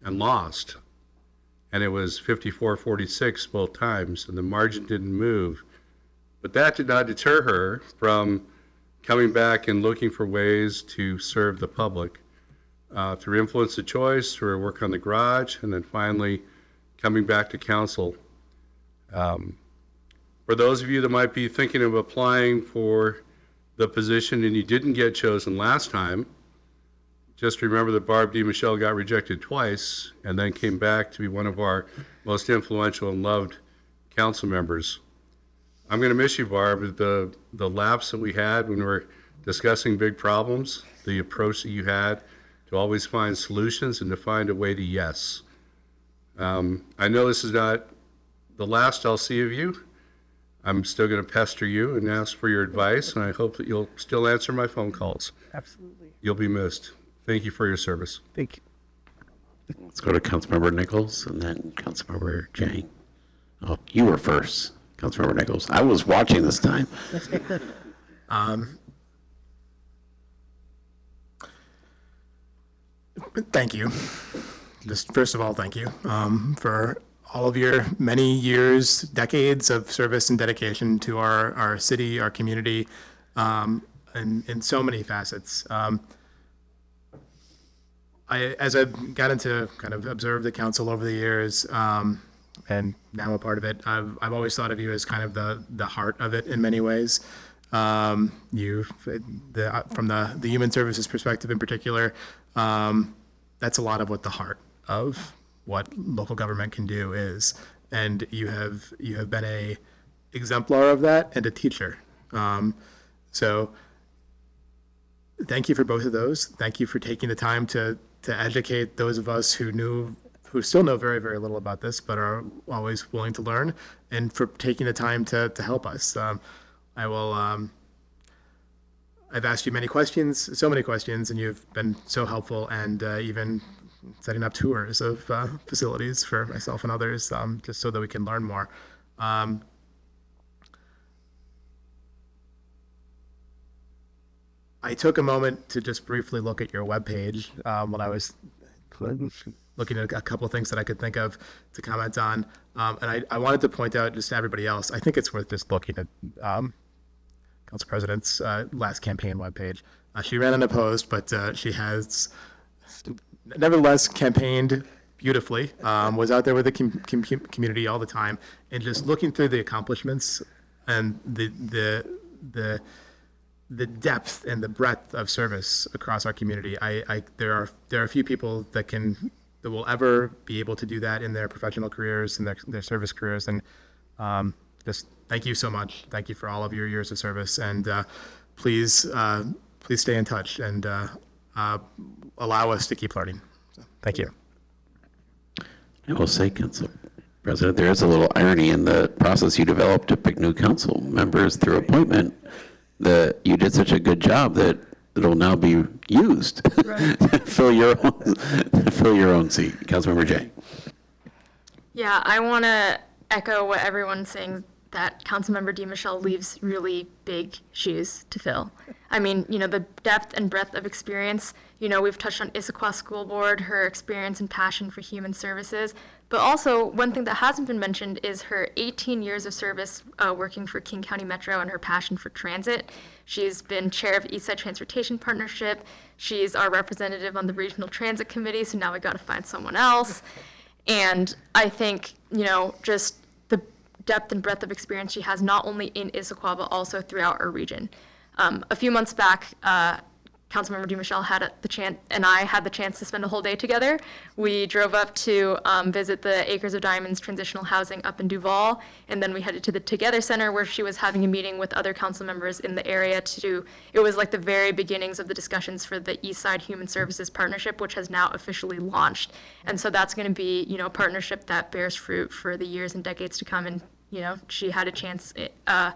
and lost. And it was 54-46 both times, and the margin didn't move. But that did not deter her from coming back and looking for ways to serve the public through Influence the Choice, through her work on the garage, and then finally coming back to council. For those of you that might be thinking of applying for the position and you didn't get chosen last time, just remember that Barb DeMichelle got rejected twice and then came back to be one of our most influential and loved council members. I'm going to miss you, Barb. The laughs that we had when we were discussing big problems, the approach that you had to always find solutions and to find a way to yes. I know this is not the last I'll see of you. I'm still going to pester you and ask for your advice, and I hope that you'll still answer my phone calls. Absolutely. You'll be missed. Thank you for your service. Thank you. Let's go to Councilmember Nichols and then Councilmember Jang. Oh, you were first, Councilmember Nichols. I was watching this time. Thank you. Just first of all, thank you for all of your many years, decades of service and dedication to our city, our community, in so many facets. As I've gotten to kind of observe the council over the years, and now a part of it, I've always thought of you as kind of the heart of it in many ways. From the human services perspective in particular, that's a lot of what the heart of what local government can do is, and you have been a exemplar of that and a teacher. So thank you for both of those. Thank you for taking the time to educate those of us who still know very, very little about this, but are always willing to learn, and for taking the time to help us. I've asked you so many questions, and you've been so helpful, and even setting up tours of facilities for myself and others, just so that we can learn more. I took a moment to just briefly look at your webpage when I was looking at a couple of things that I could think of to comment on. And I wanted to point out just to everybody else, I think it's worth just looking at Council President's last campaign webpage. She ran unopposed, but she has nevertheless campaigned beautifully, was out there with the community all the time, and just looking through the accomplishments and the depth and the breadth of service across our community. There are a few people that will ever be able to do that in their professional careers and their service careers, and just thank you so much. Thank you for all of your years of service, and please stay in touch and allow us to keep learning. So, thank you. I will say, Council President, there is a little irony in the process you developed to pick new council members through appointment, that you did such a good job that it'll now be used. Right. fill your own seat. Councilmember Jay. Yeah, I want to echo what everyone's saying, that Councilmember DiMichele leaves really big shoes to fill. I mean, the depth and breadth of experience, we've touched on Issaquah School Board, her experience and passion for human services, but also one thing that hasn't been mentioned is her 18 years of service working for King County Metro and her passion for transit. She's been chair of Eastside Transportation Partnership. She's our representative on the Regional Transit Committee, so now we got to find someone else. And I think, just the depth and breadth of experience she has, not only in Issaquah, but also throughout our region. A few months back, Councilmember DiMichele and I had the chance to spend a whole day together. We drove up to visit the Acres of Diamonds transitional housing up in Duval, and then we headed to the Together Center, where she was having a meeting with other council members in the area it was like the very beginnings of the discussions for the Eastside Human Services Partnership, which has now officially launched. And so that's going to be, a partnership that bears fruit for the years and decades to come. And, she had a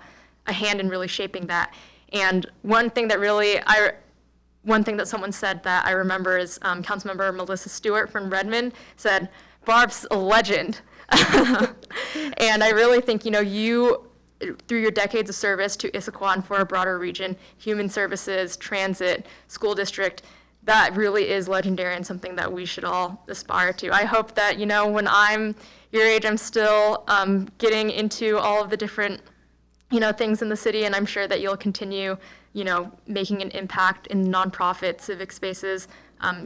hand in really shaping that. And one thing that someone said that I remember is Councilmember Melissa Stewart from Redmond said, "Barb's a legend." And I really think, you, through your decades of service to Issaquah and for a broader region, human services, transit, school district, that really is legendary and something that we should all aspire to. I hope that, when I'm your age, I'm still getting into all of the different things in the city, and I'm sure that you'll continue, making an impact in nonprofit civic spaces,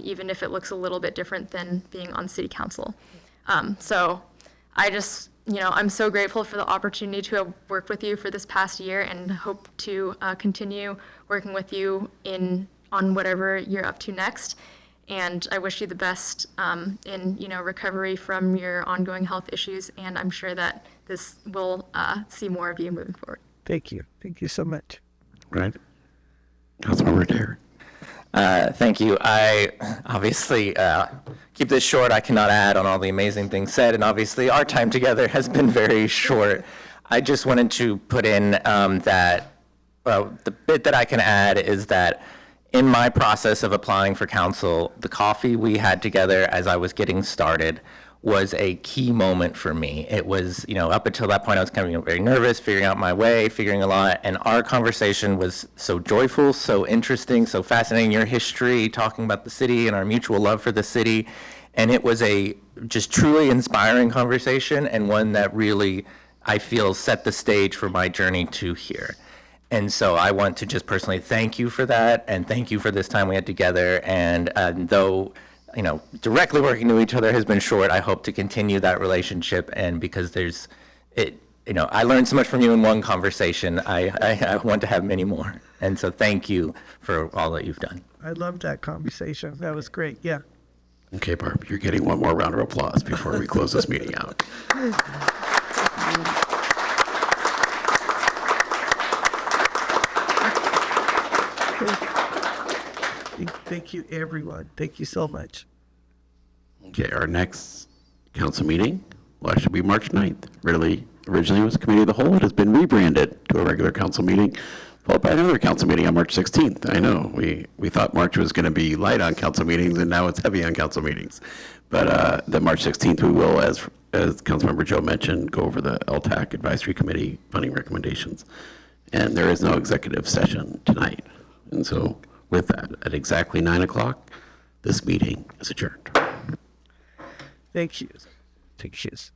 even if it looks a little bit different than being on city council. So I just, I'm so grateful for the opportunity to have worked with you for this past year, and hope to continue working with you on whatever you're up to next. And I wish you the best in recovery from your ongoing health issues, and I'm sure that this will see more of you moving forward. Thank you. Thank you so much. Right. Councilmember Dare. Thank you. I obviously keep this short. I cannot add on all the amazing things said, and obviously our time together has been very short. I just wanted to put in that, well, the bit that I can add is that in my process of applying for council, the coffee we had together as I was getting started was a key moment for me. It was, up until that point, I was kind of very nervous, figuring out my way, figuring a lot, and our conversation was so joyful, so interesting, so fascinating. Your history, talking about the city and our mutual love for the city, and it was a just truly inspiring conversation, and one that really, I feel, set the stage for my journey to here. And so I want to just personally thank you for that, and thank you for this time we had together. And though, directly working to each other has been short, I hope to continue that relationship. And because I learned so much from you in one conversation, I want to have many more. And so thank you for all that you've done. I loved that conversation. That was great. Yeah. Okay, Barb, you're getting one more round of applause before we close this meeting out. Thank you, everyone. Thank you so much. Okay, our next council meeting will actually be March 9th. Originally it was a committee of the whole. It has been rebranded to a regular council meeting, followed by another council meeting on March 16th. I know, we thought March was going to be light on council meetings, and now it's heavy on council meetings. But the March 16th, we will, as Councilmember Joe mentioned, go over the LTAC Advisory Committee funding recommendations. And there is no executive session tonight. And so with that, at exactly 9 o'clock, this meeting is adjourned. Thank you. Take your shoes.